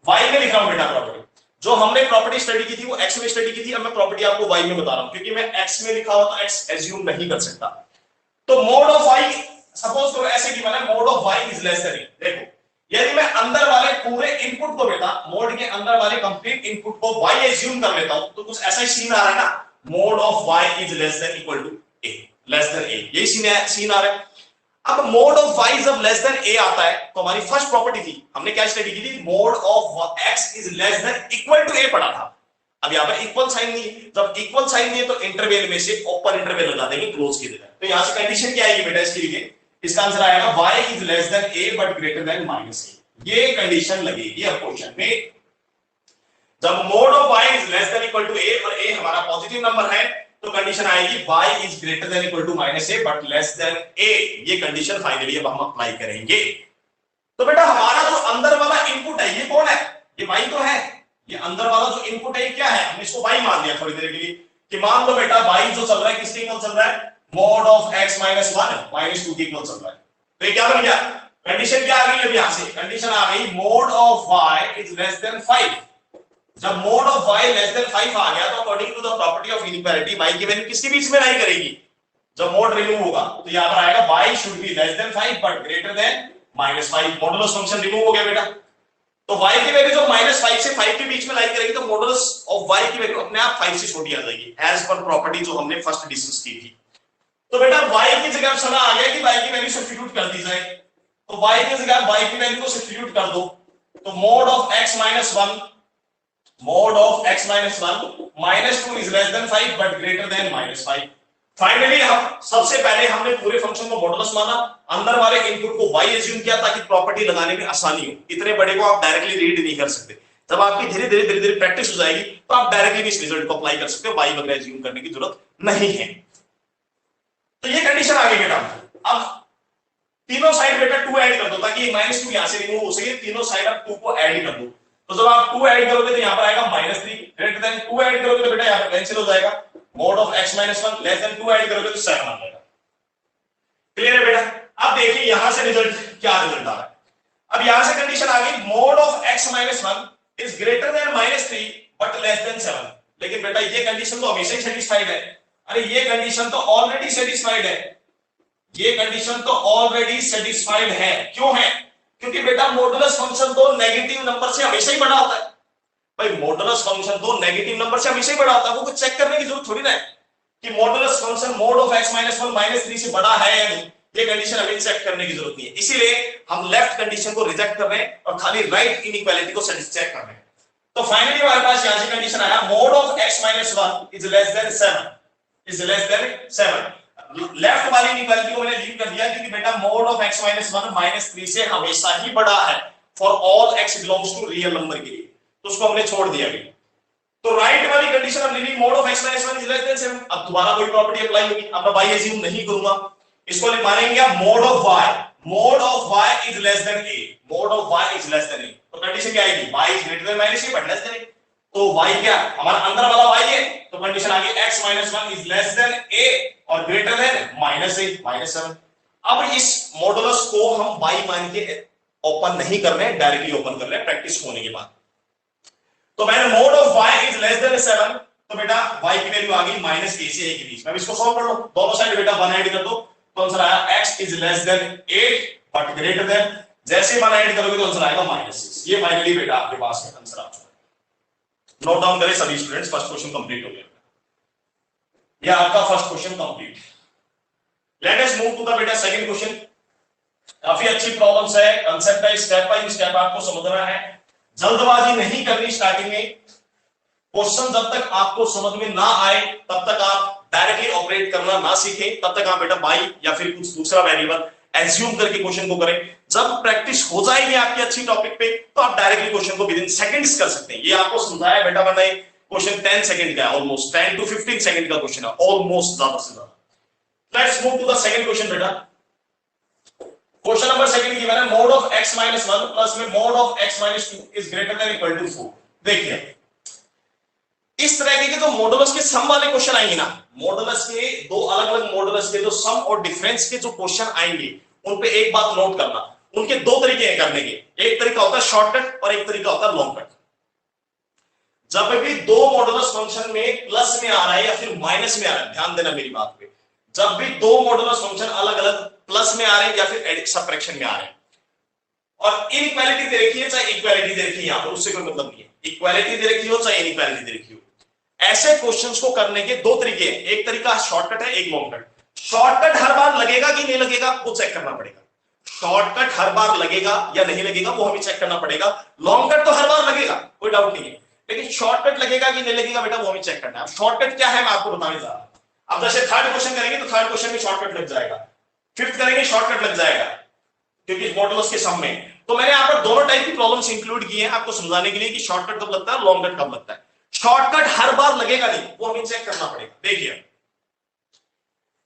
y में लिख रहा हूं बेटा प्रॉपर्टी। जो हमने प्रॉपर्टी स्टडी की थी वो एक्स में स्टडी की थी, अब मैं प्रॉपर्टी आपको वाई में बता रहा हूं, क्योंकि मैं एक्स में लिखा हो तो एक्स एज्यूम नहीं कर सकता। तो मोड ऑफ वाई सपोज करो ऐसे गिवन है, mod of y is less than a. देखो यदि मैं अंदर वाले पूरे इनपुट को बेटा मोड के अंदर वाले कंप्लीट इनपुट को वाई एज्यूम कर लेता हूं तो कुछ ऐसा ही सीन आ रहा है ना, mod of y is less than equal to a, less than a, यही सीन आ रहा है। अब मोड ऑफ वाई जब लेस देन ए आता है तो हमारी फर्स्ट प्रॉपर्टी थी, हमने क्या स्टडी की थी, mod of x is less than equal to a पढ़ा था। अब यहां पर इक्वल साइन नहीं है, जब इक्वल साइन नहीं है तो इंटरवल में से ओपन इंटरवल लगा देंगे क्लोज की जगह। तो यहां से कंडीशन क्या आएगी बेटा इसके लिए, इसका आंसर आएगा y is less than a but greater than minus a. ये कंडीशन लगेगी अब क्वेश्चन में। जब mod of y is less than equal to a और a हमारा पॉजिटिव नंबर है तो कंडीशन आएगी y is greater than equal to minus a but less than a। ये कंडीशन फाइनली अब हम अप्लाई करेंगे। तो बेटा हमारा जो अंदर वाला इनपुट है ये कौन है, ये y तो है। ये अंदर वाला जो इनपुट है क्या है, हमने इसको y मान लिया थोड़ी देर के लिए कि मान लो बेटा y जो चल रहा है किसके इक्वल चल रहा है, mod of x minus 1 minus 2 के इक्वल चल रहा है। तो ये क्या बन गया, कंडीशन क्या आ गई अब यहां से, कंडीशन आ गई mod of y is less than 5। जब mod of y less than 5 आ गया तो according to the property of inequality y की वैल्यू किसके बीच में लाई करेगी, जब मोड रिमूव होगा तो यहां पर आएगा y should be less than 5 but greater than minus 5। Modulus function remove हो गया बेटा, तो y की वैल्यू जब -5 से 5 के बीच में लाई करेगी तो मॉडुलस ऑफ y की वैल्यू अपने आप 5 से छोटी आ जाएगी, एज पर प्रॉपर्टी जो हमने फर्स्ट डिस्कस की थी। तो बेटा y की जगह समय आ गया कि y की वैल्यू सब्स्टिट्यूट कर दी जाए, तो y की जगह y की वैल्यू को सब्स्टिट्यूट कर दो, तो mode of x minus 1 minus 2 is less than 5 but greater than minus 5। Finally हम सबसे पहले हमने पूरे फंक्शन को मॉडुलस माना, अंदर वाले इनपुट को y एज्यूम किया ताकि प्रॉपर्टी लगाने में आसानी हो। इतने बड़े को आप डायरेक्टली रीड नहीं कर सकते, जब आपकी धीरे धीरे प्रैक्टिस हो जाएगी तो आप डायरेक्टली इस रिजल्ट को अप्लाई कर सकते हो, y वगैरह एज्यूम करने की जरूरत नहीं है। तो ये कंडीशन आ गई बेटा। अब तीनों साइड बेटा 2 ऐड कर दो ताकि -2 यहां से रिमूव हो सके, तीनों साइड आप 2 को ऐड कर दो। तो जब आप 2 ऐड करोगे तो यहां पर आएगा -3 ग्रेटर देन 2 ऐड करोगे तो बेटा यहां पर कैंसिल हो जाएगा, mode of x minus 1 less than 2 add करोगे तो 7 आ जाएगा। क्लियर है बेटा। अब देखिए यहां से रिजल्ट क्या रिजल्ट आ रहा है। अब यहां से कंडीशन आ गई mod of x minus 1 is greater than -3 but less then 7। लेकिन बेटा ये कंडीशन तो हमेशा ही सेटिस्फाइड है, अरे ये कंडीशन तो ऑलरेडी सेटिस्फाइड है, ये कंडीशन तो ऑलरेडी सेटिस्फाइड है। क्यों है, क्योंकि बेटा मॉडुलस फंक्शन तो नेगेटिव नंबर से हमेशा ही बड़ा होता है। भाई मॉडुलस फंक्शन तो नेगेटिव नंबर से हमेशा ही बड़ा होता है, वो कुछ चेक करने की जरूरत थोड़ी ना है कि modulus function mode of x minus 1 -3 से बड़ा है या नहीं, ये कंडीशन हमें चेक करने की जरूरत नहीं है। इसीलिए हम लेफ्ट कंडीशन को रिजेक्ट कर रहे हैं और खाली राइट इनइक्वालिटी को चेक कर रहे हैं। तो फाइनली हमारे पास यहां से कंडीशन आया mode of x minus 1 is less then 7 is less then 7। Left वाली इनइक्वालिटी को मैंने लीव कर दिया क्योंकि बेटा मोड ऑफ x माइनस 1 -3 से हमेशा ही बड़ा है for all x belongs to real number के लिए, तो उसको हमने छोड़ दिया गया। तो राइट वाली कंडीशन हम living mode of x minus 1 is less then 7। अब दोबारा कोई प्रॉपर्टी अप्लाई होगी, अब मैं y एज्यूम नहीं करूंगा, इसको मानेंगे mode of y is less than a, mod of y is less than a। तो कंडीशन क्या आएगी, y is greater than -a but less than a। तो y क्या हमारा अंदर वाला y है, तो कंडीशन आ गई x minus 1 is less than a और ग्रेटर देन -a -7। अब इस मॉडुलस को हम y मान के ओपन नहीं कर रहे हैं, डायरेक्टली ओपन कर रहे हैं प्रैक्टिस होने के बाद। तो मैंने mode of y is less then 7, तो बेटा y की वैल्यू आ गई -a से a के बीच में। अब इसको सॉल्व कर लो, दोनों साइड बेटा 1 ऐड कर दो तो आंसर आया x is less then 8 but greater then, जैसे 1 ऐड करोगे तो आंसर आएगा -6। ये फाइनली बेटा आपके पास है आंसर आ चुका है। नोट डाउन करें सभी स्टूडेंट्स, फर्स्ट क्वेश्चन कंप्लीट हो गया, ये आपका first question complete. Let us move to the बेटा सेकंड क्वेश्चन। काफी अच्छी प्रॉब्लम्स है, कांसेप्ट है, स्टेप बाय स्टेप आपको समझना है, जल्दबाजी नहीं करनी स्टार्टिंग में। क्वेश्चन जब तक आपको समझ में ना आए तब तक आप डायरेक्टली ऑपरेट करना ना सीखें, तब तक आप बेटा बाई या फिर कुछ दूसरा वेरिएबल एज्यूम करके क्वेश्चन को करें। जब प्रैक्टिस हो जाएगी आपकी अच्छी टॉपिक पे तो आप डायरेक्टली क्वेश्चन को विद इन सेकंड्स कर सकते हैं। ये आपको समझाया बेटा मैंने, क्वेश्चन 10 सेकंड का है, ऑलमोस्ट 10 to 15 सेकंड का क्वेश्चन है, ऑलमोस्ट ज्यादा से ज्यादा। Let's move to the second question बेटा। क्वेश्चन नंबर सेकंड गिवन है mod of x minus 1 plus में mod of x minus 2 is greater than equal to 4। देखिए इस तरह के जो मॉडुलस के सम वाले क्वेश्चन आएंगे ना, मॉडुलस के दो अलग अलग मॉडुलस के जो सम और डिफरेंस के जो क्वेश्चन आएंगे उन पे एक बात नोट करना, उनके दो तरीके हैं करने के। एक तरीका होता है शॉर्टकट और एक तरीका होता है लॉन्ग कट। जब भी दो मॉडुलस फंक्शन में प्लस में आ रहा है या फिर माइनस में आ रहा है, ध्यान देना मेरी बात पे, जब भी दो मॉडुलस फंक्शन अलग अलग प्लस में आ रहे हैं या फिर सबट्रैक्शन में आ रहे हैं, और इनइक्वालिटी दे रखी है चाहे इक्वालिटी दे रखी है, यहां पर उससे कोई मतलब नहीं है, इक्वालिटी दे रखी हो चाहे इनइक्वालिटी दे रखी हो। ऐसे क्वेश्चंस को करने के दो तरीके हैं, एक तरीका शॉर्टकट है, एक लॉन्ग कट। शॉर्टकट हर बार लगेगा कि नहीं लगेगा वो चेक करना पड़ेगा, शॉर्टकट हर बार लगेगा या नहीं लगेगा वो हमें चेक करना पड़ेगा। लॉन्ग कट तो हर बार लगेगा, कोई डाउट नहीं है, लेकिन शॉर्टकट लगेगा कि नहीं लगेगा बेटा वो हमें चेक करना है। शॉर्टकट क्या है मैं आपको बताने जा रहा हूं। अब जैसे थर्ड क्वेश्चन करेंगे तो थर्ड क्वेश्चन में शॉर्टकट लग जाएगा, फिफ्थ करेंगे शॉर्टकट लग जाएगा, क्योंकि मॉडुलस के सम में। तो मैंने यहाँ पर दोनों टाइप की प्रॉब्लम्स इंक्लूड की हैं आपको समझाने के लिए कि शॉर्टकट कब लगता है, लॉन्ग कट कब लगता है। शॉर्टकट हर बार लगेगा नहीं, वो हमें चेक करना पड़ेगा। देखिए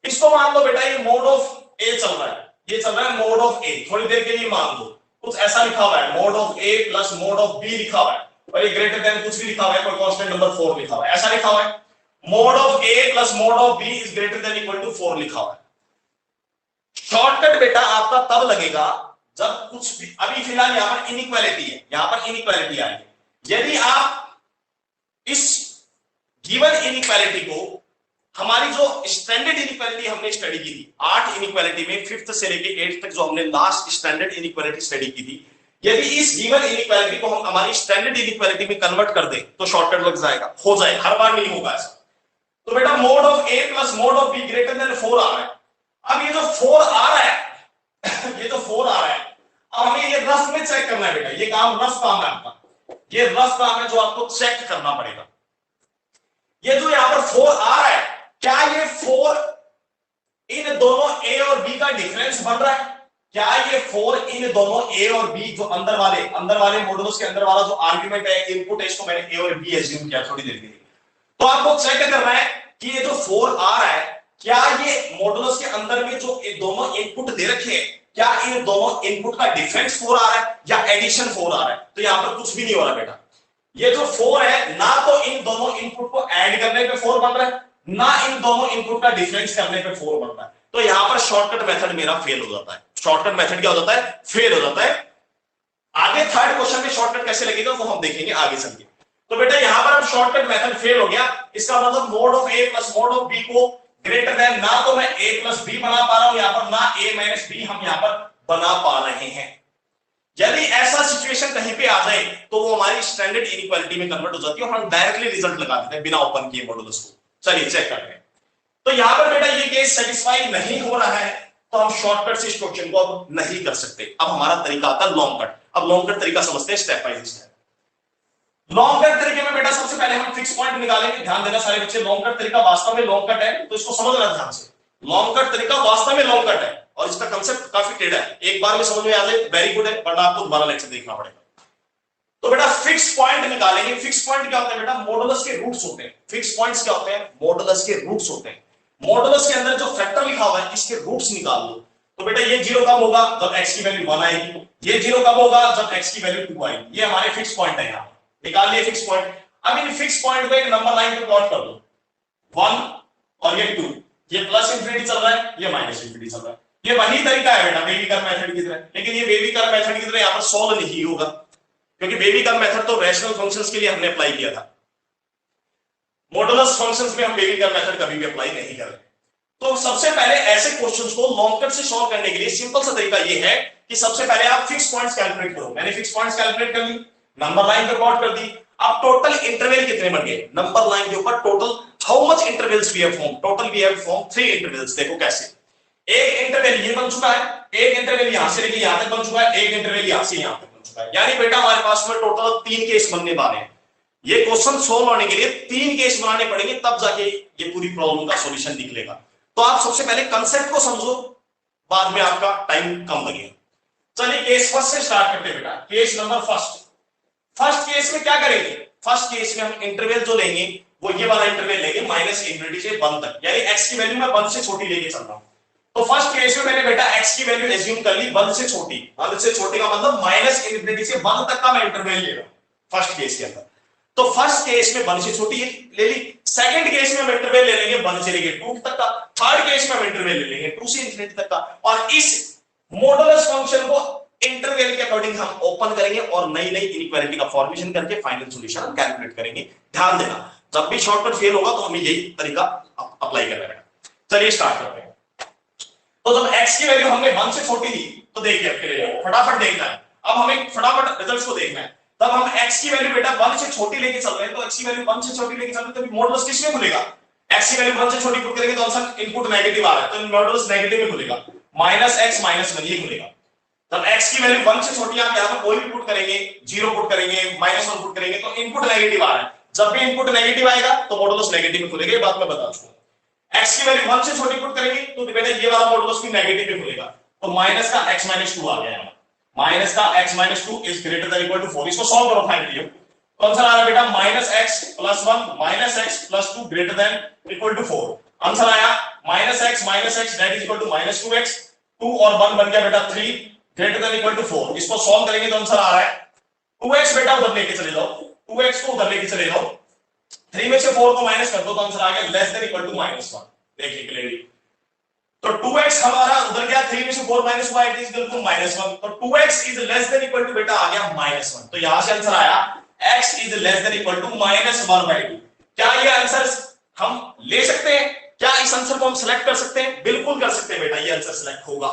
इसको मान लो बेटा ये मोड ऑफ ए चल रहा है, ये चल रहा है मोड ऑफ ए, थोड़ी देर के लिए मान लो कुछ ऐसा लिखा हुआ है mod of a plus mod of b लिखा हुआ है, और ये ग्रेटर देन कुछ भी लिखा हुआ है, कोई कांस्टेंट नंबर 4 लिखा हुआ है, ऐसा लिखा हुआ है mod of a plus mod of b is greater than equal to 4 लिखा हुआ है। शॉर्टकट बेटा आपका तब लगेगा जब कुछ भी, अभी फिलहाल यहां पर इनइक्वालिटी है, यहां पर इनइक्वालिटी आई है, यदि आप इस गिवन इनइक्वालिटी को, हमारी जो स्टैंडर्ड इनइक्वालिटी हमने स्टडी की थी 8 इनइक्वालिटी में, 5th से लेके 8th तक जो हमने लास्ट स्टैंडर्ड इनइक्वालिटी स्टडी की थी, यदि इस गिवन इनइक्वालिटी को हम हमारी स्टैंडर्ड इनइक्वालिटी में कन्वर्ट कर दें तो शॉर्टकट लग जाएगा, हो जाए, हर बार नहीं होगा ऐसा। तो बेटा mod of a plus mod of B greater then 4 आ रहा है। अब ये जो 4 आ रहा है ये जो 4 आ रहा है, अब हमें ये रफ में चेक करना है बेटा, ये काम रफ काम है आपका, ये रफ काम है जो आपको चेक करना पड़ेगा। ये जो यहां पर 4 आ रहा है, क्या ये 4 इन दोनों ए और बी का डिफरेंस बन रहा है? क्या ये 4 इन दोनों ए और बी जो अंदर वाले मॉडुलस के अंदर वाला जो आर्ग्यूमेंट है, इनपुट है, इसको मैंने ए और बी एज्यूम किया थोड़ी देर के लिए, तो आपको चेक करना है कि ये जो 4 आ रहा है, क्या ये मॉडुलस के अंदर में जो दोनों इनपुट दे रखे हैं, क्या इन दोनों इनपुट का डिफरेंस 4 आ रहा है या एडिशन 4 आ रहा है? तो यहां पर कुछ भी नहीं हो रहा बेटा, ये जो 4 है ना तो इन दोनों इनपुट को ऐड करने पे 4 बन रहा है, ना इन दोनों इनपुट का डिफरेंस करने पे 4 बन रहा है। तो यहां पर शॉर्टकट मेथड मेरा फेल हो जाता है। शॉर्टकट मेथड क्या हो जाता है? फेल हो जाता है। आगे थर्ड क्वेश्चन में शॉर्टकट कैसे लगेगा वो हम देखेंगे आगे चल के। तो बेटा यहां पर अब शॉर्टकट मेथड फेल हो गया, इसका मतलब mod of a plus mod of b को ग्रेटर देन, ना तो मैं ए प्लस बी बना पा रहा हूं यहां पर, ना ए माइनस बी हम यहां पर बना पा रहे हैं। यदि ऐसा सिचुएशन कहीं पे आ जाए तो वो हमारी स्टैंडर्ड इनइक्वालिटी में कन्वर्ट हो जाती है, और हम डायरेक्टली रिजल्ट लगा देते हैं बिना ओपन किए मॉडुलस को। चलिए चेक करते हैं। तो यहां पर बेटा ये केस सेटिस्फाई नहीं हो रहा है, तो हम शॉर्टकट से इस क्वेश्चन को अब नहीं कर सकते। अब हमारा तरीका आता है लॉन्ग कट। अब लॉन्ग कट तरीका समझते हैं step by step. Long cut तरीके में बेटा सबसे पहले हम फिक्स पॉइंट निकालेंगे। ध्यान देना सारे बच्चे, लॉन्ग कट तरीका वास्तव में लॉन्ग कट है, तो इसको समझना ध्यान से। लॉन्ग कट तरीका वास्तव में लॉन्ग कट है और इसका कंसेप्ट काफी टेढ़ा है, एक बार में समझ में आ जाए वेरी गुड है, वरना आपको दोबारा लेक्चर देखना पड़ेगा। तो बेटा फिक्स पॉइंट निकालेंगे। फिक्स पॉइंट क्या होता है बेटा? मॉडुलस के रूट्स होते हैं। फिक्स पॉइंट्स क्या होते हैं? मॉडुलस के रूट्स होते हैं। मॉडुलस के अंदर जो फैक्टर लिखा हुआ है इसके रूट्स निकाल लो। तो बेटा ये 0 कब होगा? जब x की वैल्यू 1 आएगी। ये 0 कब होगा? जब x की वैल्यू 2 आएगी। ये हमारे फिक्स पॉइंट है, यहां निकाल लिए फिक्स पॉइंट। अब इन फिक्स पॉइंट को एक नंबर लाइन पे प्लॉट कर दो, 1 और ये 2, ये प्लस इंफिनिटी चल रहा है, ये माइनस इंफिनिटी चल रहा है। ये वही तरीका है बेटा बेबी कर्व मेथड की तरह, लेकिन ये बेबी कर्व मेथड की तरह यहां पर सॉल्व नहीं होगा, क्योंकि बेबी कर्व मेथड तो रैशनल फंक्शंस के लिए हमने अप्लाई किया था। मॉडुलस फंक्शंस में हम बेबी कर्व मेथड कभी भी अप्लाई नहीं कर रहे। तो सबसे पहले ऐसे क्वेश्चंस को लॉन्ग कट से सॉल्व करने के लिए सिंपल सा तरीका ये है कि सबसे पहले आप फिक्स पॉइंट्स कैलकुलेट करो। मैंने फिक्स पॉइंट्स कैलकुलेट कर ली, नंबर लाइन पे प्लॉट कर दी। अब टोटल इंटरवल कितने बन गए? नंबर लाइन के ऊपर total how much intervals we have form? Total we have form 3 intervals. देखो कैसे, एक इंटरवल ये बन चुका है, एक इंटरवल यहां से लेके यहां तक बन चुका है, एक इंटरवल यहां से यहां तक बन चुका है। यानी बेटा हमारे पास में टोटल 3 केस बनने वाले हैं। ये क्वेश्चन सोल्व होने के लिए 3 केस बनाने पड़ेंगे, तब जाके ये पूरी प्रॉब्लम का सॉल्यूशन निकलेगा। तो आप सबसे पहले कंसेप्ट को समझो, बाद में आपका टाइम कम लगेगा। चलिए केस फर्स्ट से स्टार्ट करते हैं बेटा। Case number first. First case में क्या करेंगे? फर्स्ट केस में हम इंटरवल जो लेंगे वो ये वाला इंटरवल लेंगे माइनस इंफिनिटी से 1 तक, यानी x की वैल्यू मैं 1 से छोटी लेके चल रहा हूं। तो फर्स्ट केस में मैंने बेटा x की वैल्यू एज्यूम कर ली 1 से छोटी। 1 से छोटी का मतलब माइनस इंफिनिटी से 1 तक का मैं इंटरवल ले रहा हूं फर्स्ट केस के अंदर। तो फर्स्ट केस में 1 से छोटी ले ली। सेकंड केस में हम इंटरवल ले लेंगे 1 से लेके 2 तक का। थर्ड केस में हम इंटरवल ले लेंगे 2 से इंफिनिटी तक का। और इस मॉडुलस फंक्शन को इंटरवल के अकॉर्डिंग हम ओपन करेंगे और नई नई इनइक्वालिटी का फॉर्मेशन करके फाइनल सॉल्यूशन हम कैलकुलेट करेंगे। ध्यान देना, जब भी शॉर्टकट फेल होगा तो हमें यही तरीका अप्लाई करना है। चलिए स्टार्ट करते हैं। तो जब x की वैल्यू हमने 1 से छोटी दी तो देखिए अब फटाफट देखना है, अब हमें फटाफट रिजल्ट्स को देखना है। तब हम x की वैल्यू बेटा 1 से छोटी लेके चल रहे हैं, तो x की वैल्यू 1 से छोटी लेके चल रहे हैं, तो मॉडुलस किसमें खुलेगा? x की वैल्यू 1 से छोटी पुट करेंगे तो आंसर इनपुट नेगेटिव आ रहा है, तो मॉडुलस नेगेटिव में खुलेगा, -x -1 ये खुलेगा। तब x की वैल्यू 1 से छोटी आप यहां पर कोई भी पुट करेंगे, 0 पुट करेंगे, -1 पुट करेंगे, तो इनपुट नेगेटिव आ रहा है। जब भी इनपुट नेगेटिव आएगा तो मॉडुलस नेगेटिव में खुलेगा, ये बात मैं बता चुका हूं। x की वैल्यू 1 से छोटी पुट करेंगे तो बेटा ये वाला मॉडुलस भी नेगेटिव में खुलेगा, तो माइनस का x -2 आ गया यहां, माइनस का x -2 is greater than equal to 4। इसको सॉल्व करो फाइनली, तो आंसर आ रहा है बेटा -x + 1 -x + 2 greater than equal to 4। Answer आया -x that is equal to -2x, 2 और 1 बन गया बेटा 3 ग्रेटर देन इक्वल टू 4। इसको सॉल्व करेंगे तो आंसर आ रहा है 2x, बेटा उधर लेके चले जाओ, 2x को उधर लेके चले जाओ, 3 में से 4 को माइनस कर दो तो आंसर आ गया लेस देन इक्वल टू -1। देखिए क्लियरली, तो 2x हमारा उधर गया, 3 में से 4 माइनस हुआ, इट इज इक्वल टू -1, तो 2x is less than equal to बेटा आ गया -1। तो यहां से आंसर आया x is less than equal to -1/2। क्या ये आंसर हम ले सकते हैं? क्या इस आंसर को हम सिलेक्ट कर सकते हैं? बिल्कुल कर सकते हैं बेटा, ये आंसर सिलेक्ट होगा,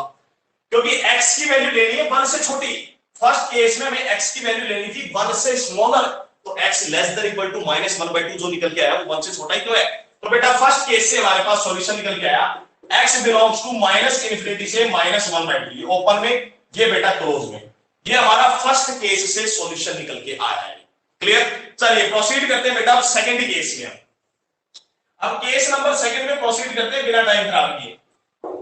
क्योंकि x की वैल्यू लेनी है 1 से छोटी। फर्स्ट केस में हमें x की वैल्यू लेनी थी 1 से स्मॉलर, तो x less than equal to -1/2 जो निकल के आया वो 1 से छोटा ही तो है। तो बेटा फर्स्ट केस से हमारे पास सॉल्यूशन निकल के आया x बिलोंग्स टू -∞ से -1/2, ये ओपन में, ये बेटा क्लोज में। ये हमारा फर्स्ट केस से सॉल्यूशन निकल के आया है। क्लियर? चलिए प्रोसीड करते हैं बेटा सेकंड केस में। अब केस नंबर सेकंड में प्रोसीड करते हैं बिना टाइम खराब किए।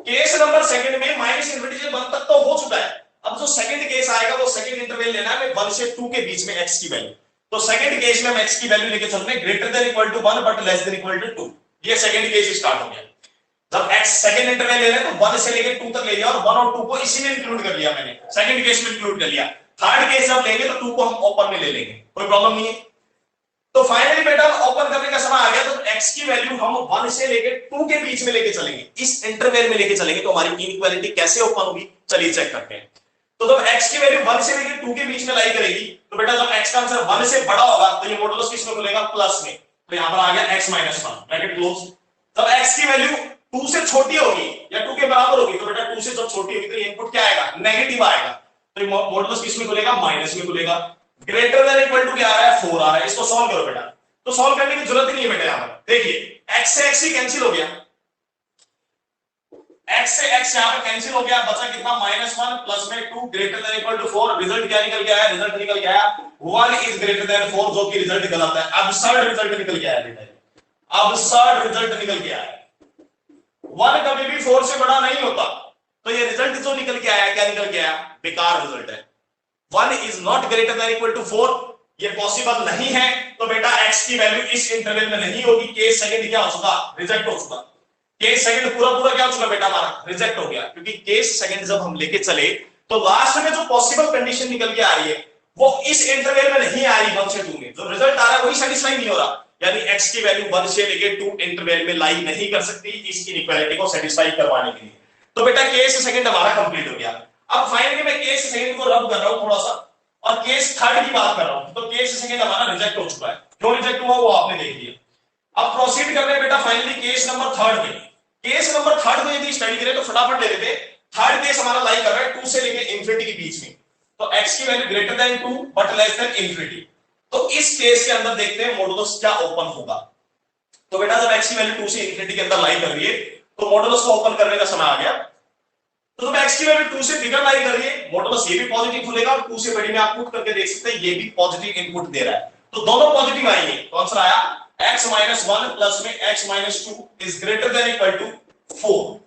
केस नंबर सेकंड में -∞ से 1 तक तो हो चुका है। अब जो सेकंड केस आएगा वो सेकंड इंटरवल लेना है 1 से 2 के बीच में x की वैल्यू। तो सेकंड केस में हम x की वैल्यू लेके चल रहे हैं greater than equal to 1 but less than equal to 2। ये सेकंड केस स्टार्ट हो गया। जब x सेकंड इंटरवल ले रहे हैं तो 1 से लेके 2 तक ले लिया और 1 और 2 को इसी में इंक्लूड कर लिया मैंने, सेकंड केस में इंक्लूड कर लिया। थर्ड केस जब लेंगे तो 2 को हम ओपन में ले लेंगे, कोई प्रॉब्लम नहीं है। तो फाइनली बेटा ओपन करने का समय आ गया, तो x की वैल्यू हम 1 से लेके 2 के बीच में लेके चलेंगे, इस इंटरवल में लेके चलेंगे, तो हमारी इनइक्वालिटी कैसे ओपन होगी चलिए चेक करते हैं। तो जब x की वैल्यू 1 से लेके 2 के बीच में लाई करेगी, तो बेटा जब x का आंसर 1 से बड़ा होगा तो ये मॉडुलस किस में खुलेगा? प्लस में, तो यहां पर आ गया x -1 ब्रैकेट क्लोज। जब x की वैल्यू 2 से छोटी होगी या 2 के बराबर होगी, तो बेटा 2 से जब छोटी होगी तो ये इनपुट क्या आएगा? नेगेटिव आएगा, तो ये मॉडुलस किस में खुलेगा? माइनस में खुलेगा। ग्रेटर देन इक्वल टू क्या आ रहा है? 4 आ रहा है। इसको सॉल्व करो बेटा, तो सॉल्व करने की जरूरत ही नहीं है बेटा। यहां पर देखिए x से x ही कैंसिल हो गया, x से x यहां पर कैंसिल हो गया, बचा कितना? -1 प्लस में 2 greater than equal to 4। Result क्या निकल के आया? रिजल्ट निकल के आया 1 इज ग्रेटर देन 4, जो कि रिजल्ट गलत है। अबसर्ड रिजल्ट निकल के आया बेटा, अबसर्ड रिजल्ट निकल के आया। 1 कभी भी 4 से बड़ा नहीं होता, तो ये रिजल्ट जो निकल के आया, क्या निकल के आया? बेकार रिजल्ट है। 1 is not greater than equal to 4, ये पॉसिबल नहीं है, तो बेटा x की वैल्यू इस इंटरवल में नहीं होगी। केस सेकंड क्या हो चुका? रिजेक्ट हो चुका। केस सेकंड पूरा क्या हो चुका बेटा? हमारा रिजेक्ट हो गया, क्योंकि केस सेकंड जब हम लेके चले तो लास्ट में जो पॉसिबल कंडीशन निकल के आ रही है वो इस इंटरवल में नहीं आ रही 1 से 2 में, जो रिजल्ट आ रहा है वही सेटिस्फाई नहीं हो रहा, यानी x की वैल्यू 1 से लेके 2 इंटरवल में लाई नहीं कर सकती इस इनइक्वालिटी को सेटिस्फाई करवाने के लिए। तो बेटा केस सेकंड हमारा कंप्लीट हो गया। अब फाइनली मैं केस सेकंड को रब कर रहा हूं थोड़ा सा और केस थर्ड की बात कर रहा हूं। तो केस सेकंड हमारा रिजेक्ट हो चुका है, क्यों रिजेक्ट हुआ वो आपने देख लिया। अब प्रोसीड कर रहे हैं बेटा फाइनली केस नंबर थर्ड में। केस नंबर थर्ड में यदि स्टडी करें तो फटाफट ले लेते। थर्ड केस हमारा लाई कर रहा है 2 से लेके इंफिनिटी के बीच में, तो x की value greater than 2 but less then infinity. तो इस केस के अंदर देखते हैं मॉडुलस क्या ओपन होगा। तो बेटा जब x की वैल्यू 2 से इंफिनिटी के अंदर लाई कर रही है तो मॉडुलस को ओपन करने का समय आ गया। तो जब x की वैल्यू 2 से बिगर लाई कर रही है, मॉडुलस ये भी पॉजिटिव खुलेगा और 2 से बड़ी में आप पुट करके देख सकते हैं ये भी पॉजिटिव इनपुट दे रहा है, तो दोनों पॉजिटिव आएंगे। तो आंसर आया x -1 प्लस में x -2 is greater than equal to 4।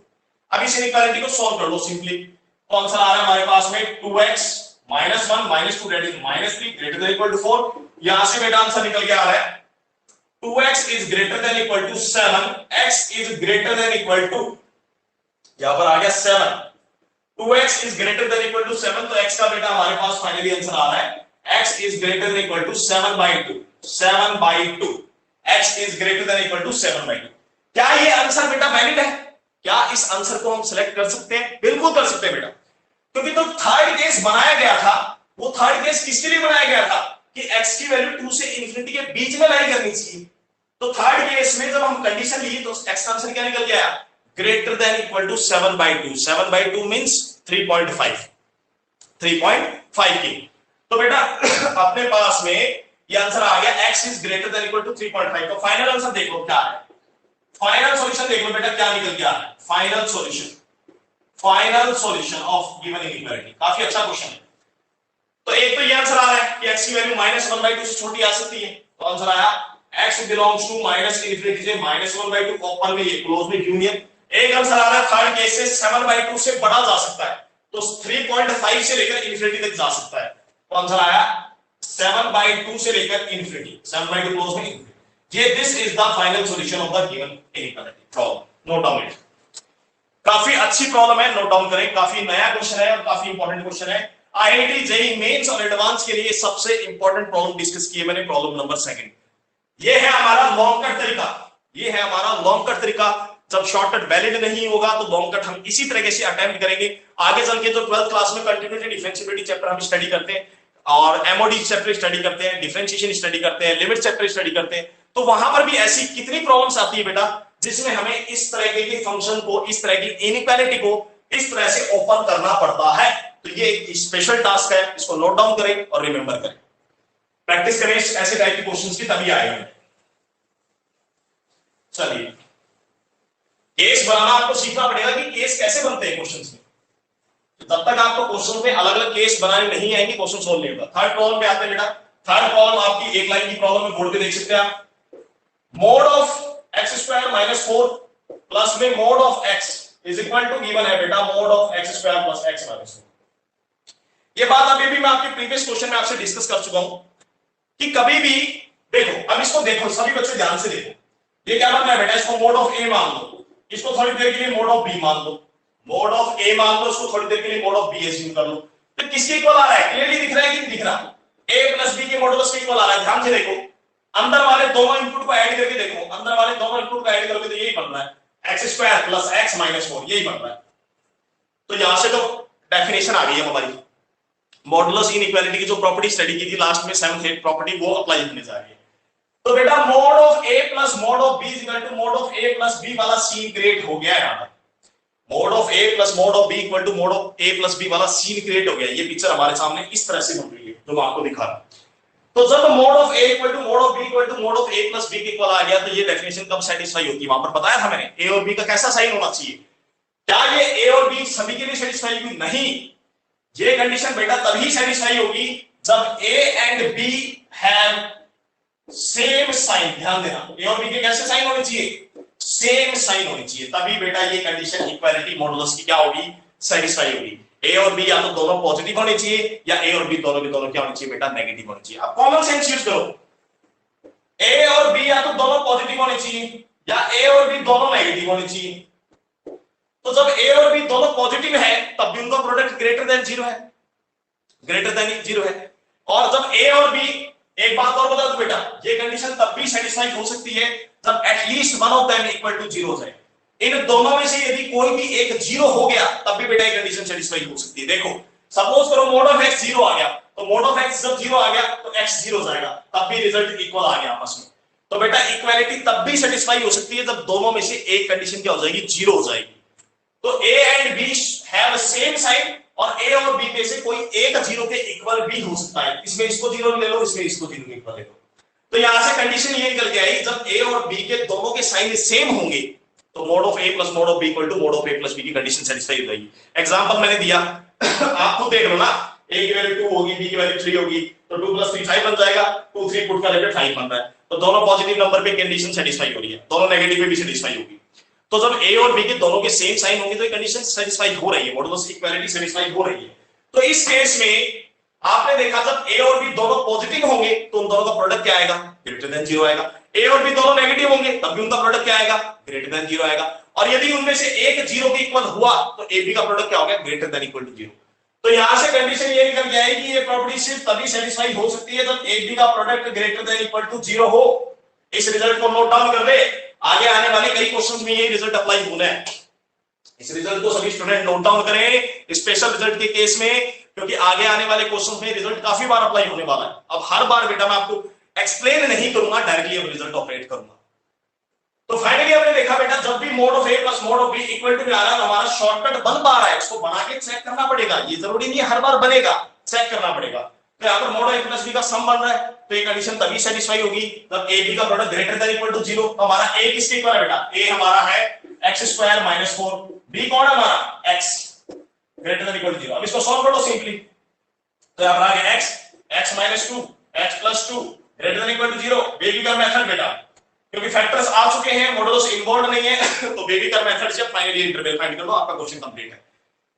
अब इस इनइक्वालिटी को सॉल्व कर लो सिंपली, तो आंसर आ रहा है हमारे पास में 2x -1 -2 that is -3 greater than equal to 4। यहां से बेटा आंसर निकल के आ रहा है 2x is greater than equal to 7, x is greater than equal to, यहां पर आ गया 7, 2x is greater than equal to 7, तो x का बेटा हमारे पास फाइनली आंसर आ रहा है x is greater than equal to 7/2, 7/2, x is greater than equal to 7/2। क्या ये आंसर बेटा वैलिड है? क्या इस आंसर को हम सिलेक्ट कर सकते हैं? बिल्कुल कर सकते हैं बेटा। क्योंकि तो थर्ड केस बनाया गया था, वो थर्ड केस किसके लिए बनाया गया था कि x की वैल्यू 2 से इंफिनिटी के बीच में लाई करनी चाहिए। तो थर्ड केस में जब हम कंडीशन लिए तो x का आंसर क्या निकल गया, greater than equal to 7/2। 7/2 means 3.5 की। तो बेटा अपने पास में ये आंसर आ गया x is greater than equal to 3.5। तो फाइनल आंसर देखो क्या है, फाइनल सॉल्यूशन देखो बेटा क्या निकल गया है, final solution of given inequality. काफी अच्छा क्वेश्चन है। तो एक तो ये आंसर आ रहा है कि x की वैल्यू -1/2 से छोटी आ सकती है, तो आंसर आया x belongs to minus infinity से -1/2 ओपन में, ये क्लोज में यूनियन। एक आंसर आ रहा है थर्ड केस से 7/2 से बढ़ा जा सकता है, तो 3.5 से लेकर इनफिनिटी तक जा सकता है, तो आंसर आया 7/2 से लेकर इनफिनिटी, 7/2 क्लोज में इनफिनिटी। ये this is the final solution of the given inequality problem. Note down it, काफी अच्छी प्रॉब्लम है, नोट डाउन करें। काफी नया क्वेश्चन है और काफी इंपॉर्टेंट क्वेश्चन है। आईआईटी जेईई मेंस और एडवांस के लिए सबसे इंपॉर्टेंट प्रॉब्लम डिस्कस की है मैंने, प्रॉब्लम नंबर 2। ये है हमारा लॉन्ग कट तरीका, ये है हमारा लॉन्ग कट तरीका। जब शॉर्टकट वैलिड नहीं होगा तो लॉन्ग कट हम इसी तरीके से अटेम्प्ट करेंगे। आगे चल के जो 12th क्लास में कंटिन्यूटी डिफरेंशिएबिलिटी चैप्टर हम स्टडी करते हैं और एमओडी चैप्टर स्टडी करते हैं, डिफरेंशिएशन स्टडी करते हैं, लिमिट चैप्टर स्टडी करते हैं, तो वहां पर भी ऐसी कितनी प्रॉब्लम्स आती है बेटा जिसमें हमें इस तरह के फंक्शन को, इस तरह की इनइक्वालिटी को इस तरह से ओपन करना पड़ता है। तो ये एक स्पेशल टास्क है, इसको नोट डाउन करें और रिमेंबर करें, प्रैक्टिस करें ऐसे टाइप के क्वेश्चंस की, तभी आएगा। चलिए, केस बनाना आपको सीखना पड़ेगा कि केस कैसे बनते हैं क्वेश्चंस में। तो तब तक आपको क्वेश्चन में अलग अलग केस बनाने नहीं आएंगे, क्वेश्चन सोल्व नहीं होगा। थर्ड प्रॉब्लम पे आते हैं बेटा। थर्ड प्रॉब्लम आपकी एक लाइन की प्रॉब्लम में बोर्ड पे देख सकते हैं आप। मोड ऑफ x² - 4 प्लस में mod of x is equal to given है बेटा मोड ऑफ x² + x - 4। ये बात अभी भी मैं आपके प्रीवियस क्वेश्चन में आपसे डिस्कस कर चुका हूं कि कभी भी देखो, अब इसको देखो सभी बच्चे ध्यान से देखो, ये क्या बनता है बेटा, इसको मोड ऑफ a मान लो, इसको थोड़ी देर के लिए मोड ऑफ b मान लो, मोड ऑफ a मान लो, इसको थोड़ी देर के लिए मोड ऑफ b एज्यूम कर लो। तो किसके इक्वल आ रहा है, क्लियरली दिख रहा है कि नहीं दिख रहा, a + b के मॉडुलस के इक्वल आ रहा है। ध्यान से देखो, अंदर वाले दोनों इनपुट को ऐड करके देखो, अंदर वाले दोनों इनपुट को ऐड करोगे तो यही बन रहा है x² + x - 4, यही बन रहा है। तो यहां से तो डेफिनेशन आ गई है हमारी, मॉडुलस इनइक्वालिटी की जो प्रॉपर्टी स्टडी की थी लास्ट में 7th 8th प्रॉपर्टी, वो अप्लाई होने जा रही है। तो बेटा mod of a + mode of b = mode of a + b वाला सीन क्रिएट हो गया यहां पर। Mod of a + mode of b = mode of a + b वाला सीन क्रिएट हो गया। ये पिक्चर हमारे सामने इस तरह से बन रही है जो मैं आपको दिखा रहा हूं। तो जब mod of a = mode of b = mode of a + b के इक्वल आ गया, तो ये डेफिनेशन कब सेटिस्फाई होती है, वहां पर बताया था मैंने a और b का कैसा साइन होना चाहिए। क्या ये a और b सभी के लिए सेटिस्फाई होगी? नहीं, ये कंडीशन बेटा तभी सेटिस्फाई होगी जब a and b have same sign. ध्यान देना, a और b के कैसे साइन होने चाहिए, सेम साइन होनी चाहिए, तभी बेटा ये कंडीशन इक्वालिटी मॉडुलस की क्या होगी, सेटिस्फाई होगी। a और b या तो दोनों पॉजिटिव होने चाहिए या a और b दोनों के दोनों क्या होने चाहिए बेटा, नेगेटिव होने चाहिए। अब कॉमन सेंस यूज करो, a और b या तो दोनों पॉजिटिव होने चाहिए या a और b दोनों नेगेटिव होने चाहिए। तो जब a और b दोनों पॉजिटिव है तब भी उनका प्रोडक्ट ग्रेटर देन 0 है, ग्रेटर देन 0 है। और जब a और b, एक बात और बता दो बेटा, ये कंडीशन तब भी सेटिस्फाई हो सकती है जब at least one of them equal to 0 है। इन दोनों में से यदि कोई भी एक 0 हो गया तब भी बेटा ये कंडीशन सेटिस्फाई हो सकती है। देखो सपोज करो मोड ऑफ x 0 आ गया, तो मोड ऑफ x जब 0 आ गया तो x 0 जाएगा, तब भी रिजल्ट इक्वल आ गया आपस में। तो बेटा इक्वालिटी तब भी सेटिस्फाई हो सकती है जब दोनों में से एक कंडीशन क्या हो जाएगी, 0 हो जाएगी। तो a and b have same sign और a और b में से कोई एक 0 के इक्वल भी हो सकता है। इसमें इसको 0 ले लो, इसमें इसको 0 के इक्वल ले लो। तो यहां से कंडीशन ये निकल के आई जब a और b के दोनों के साइन सेम होंगे तो mode of a + mode of b = mode of a + b की कंडीशन सेटिस्फाई हो जाएगी। एग्जांपल मैंने दिया आप खुद देख लो ना, a की वैल्यू 2 होगी, b की वैल्यू 3 होगी, तो 2 + 3 5 बन जाएगा, 2 3 पुट करेंगे 5 बन रहा है। तो दोनों पॉजिटिव नंबर पे कंडीशन सेटिस्फाई हो रही है, दोनों नेगेटिव पे भी सेटिस्फाई होगी। तो जब a और b के दोनों के सेम साइन होंगे तो ये कंडीशन सेटिस्फाई हो रही है, मॉडुलस इक्वालिटी सेटिस्फाई हो रही है। तो इस केस में आपने देखा जब a और b दोनों पॉजिटिव होंगे तो उन दोनों का प्रोडक्ट क्या आएगा, ग्रेटर देन 0 आएगा। a और b दोनों नेगेटिव होंगे तब भी उनका प्रोडक्ट क्या आएगा, ग्रेटर देन 0 आएगा। और यदि उनमें से एक 0 के इक्वल हुआ तो ab का प्रोडक्ट क्या हो गया, ग्रेटर देन इक्वल टू 0। तो यहां से कंडीशन ये निकल के आएगी ये प्रॉपर्टी सिर्फ तभी सेटिस्फाई हो सकती है जब ab का product greater than equal to 0 हो। इस रिजल्ट को नोट डाउन कर ले, आगे आने वाले कई क्वेश्चंस में ये रिजल्ट अप्लाई होना है। इस रिजल्ट को सभी स्टूडेंट नोट डाउन करें स्पेशल रिजल्ट के केस में, क्योंकि आगे आने वाले क्वेश्चन में रिजल्ट काफी बार अप्लाई होने वाला है। अब हर बार बेटा मैं आपको एक्सप्लेन नहीं करूंगा, डायरेक्टली अब रिजल्ट ऑपरेट करूंगा। तो फाइनली हमने देखा बेटा जब भी mod of a plus mod of b equal to आ रहा है, हमारा शॉर्टकट बन पा रहा है, उसको बना के चेक करना पड़ेगा। ये जरूरी नहीं है हर बार बनेगा, चेक करना पड़ेगा। तो यहाँ पर mod of a plus b का सम बन रहा है, तो ये कंडीशन तभी सेटिस्फाई होगी जब ए बी का product greater than equal to 0। तो हमारा ए किसके इक्वल है बेटा, ए हमारा है एक्स स्क्वायर माइनस 4, बी कौन है हमारा x greater than equal to 0। अब इसको सॉल्व कर लो सिंपली, तो यहाँ पर आ गया x minus 2 x plus 2 greater than equal to 0। Wavy का मेथड बेटा, क्योंकि फैक्टर्स आ चुके हैं, मॉडुलस इन्वॉल्व नहीं है, तो बेबी का मेथड से फाइनली इंटरवल फाइंड कर लो, आपका क्वेश्चन कंप्लीट है।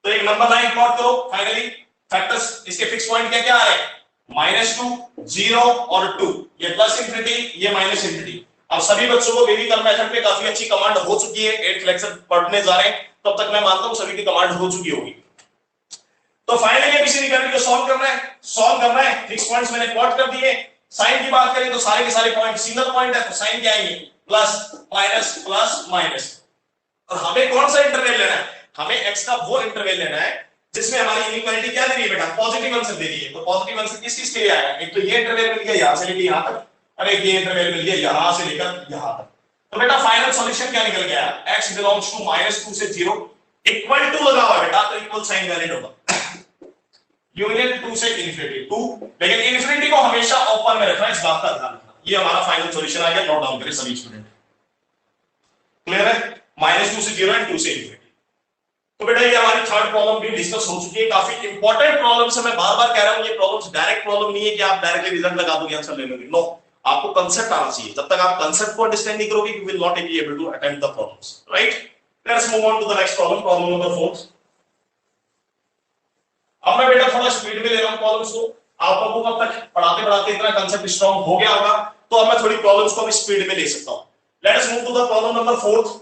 तो एक नंबर लाइन प्लॉट करो, फाइनली फैक्टर्स इसके फिक्स पॉइंट क्या क्या आ रहे हैं, -2 0 और 2, ये प्लस इंफिनिटी ये माइनस इंफिनिटी। अब सभी बच्चों को बेबी का मेथड पे काफी अच्छी कमांड हो चुकी है, 8th लेक्चर पढ़ने जा रहे हैं, तब तक मैं मानता हूं सभी की कमांड हो चुकी होगी। तो फाइनली एबीसीडी करंट को सॉल्व करना है, फिक्स पॉइंट्स मैंने प्लॉट कर दिए। साइन की बात करें तो सारे के सारे पॉइंट सिंगल पॉइंट है, तो साइन क्या आएंगे प्लस माइनस प्लस माइनस। और हमें कौन सा इंटरवल लेना है, हमें एक्स का वो इंटरवल लेना है जिसमें हमारी इनइक्वालिटी क्या दे रही है बेटा, पॉजिटिव आंसर दे रही है। तो पॉजिटिव आंसर किस किस के लिए आएगा, एक तो ये इंटरवल मिल गया यहां से लेकर यहां तक, और एक ये इंटरवल मिल गया यहां से लेकर यहां तक। तो बेटा फाइनल सॉल्यूशन क्या निकल गया, x बिलोंग्स टू -2 से 0 इक्वल टू लगा हुआ बेटा, तो इक्वल साइन वैलिड होगा, यूनियन 2 से इंफिनिटी 2, लेकिन इंफिनिटी को हमेशा ओपन में रखना, इस बात का ध्यान रखना। ये हमारा फाइनल सॉल्यूशन आ गया, नोट डाउन करें सभी स्टूडेंट। क्लियर है, -2 से 0 एंड 2 से इंफिनिटी। तो बेटा ये हमारी थर्ड प्रॉब्लम भी डिस्कस हो चुकी है, काफी इंपॉर्टेंट प्रॉब्लम है। मैं बार बार कह रहा हूं ये प्रॉब्लम्स डायरेक्ट प्रॉब्लम नहीं है कि आप डायरेक्टली रिजल्ट लगा दोगे आंसर ले लोगे, नो, आपको कांसेप्ट आना चाहिए। जब तक आप कांसेप्ट को अंडरस्टैंड नहीं करोगे, you will not be able to attempt the problems, right. Let's move on to the next problem, problem number 4। अब मैं बेटा थोड़ा स्पीड में ले रहा हूं प्रॉब्लम्स को, आप लोगों को अब तक पढ़ाते पढ़ाते इतना कांसेप्ट स्ट्रांग हो गया होगा, तो अब मैं थोड़ी प्रॉब्लम्स को स्पीड में ले सकता हूं। Let us move to the problem number 4।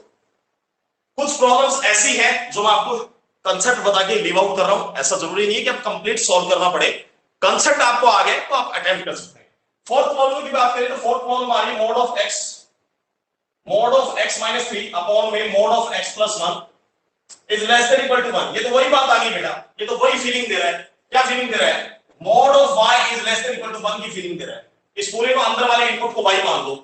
कुछ प्रॉब्लम्स ऐसी हैं जो मैं आपको कांसेप्ट बता के लीव आउट कर रहा हूं, ऐसा जरूरी नहीं है कि आप कंप्लीट सॉल्व करना पड़े, कांसेप्ट आपको आ गए तो आप अटेम्प्ट कर सकते हैं। फोर्थ प्रॉब्लम की बात करें तो फोर्थ प्रॉब्लम आ रही है mod of x minus 3 upon में mod of x plus 1 is less than equal to 1। ये तो वही बात आ गई बेटा, ये तो वही फीलिंग दे रहा है। क्या फीलिंग दे रहा है, mod of y is less than equal to 1 की फीलिंग दे रहा है। इस पूरे को अंदर वाले इनपुट को y मान लो,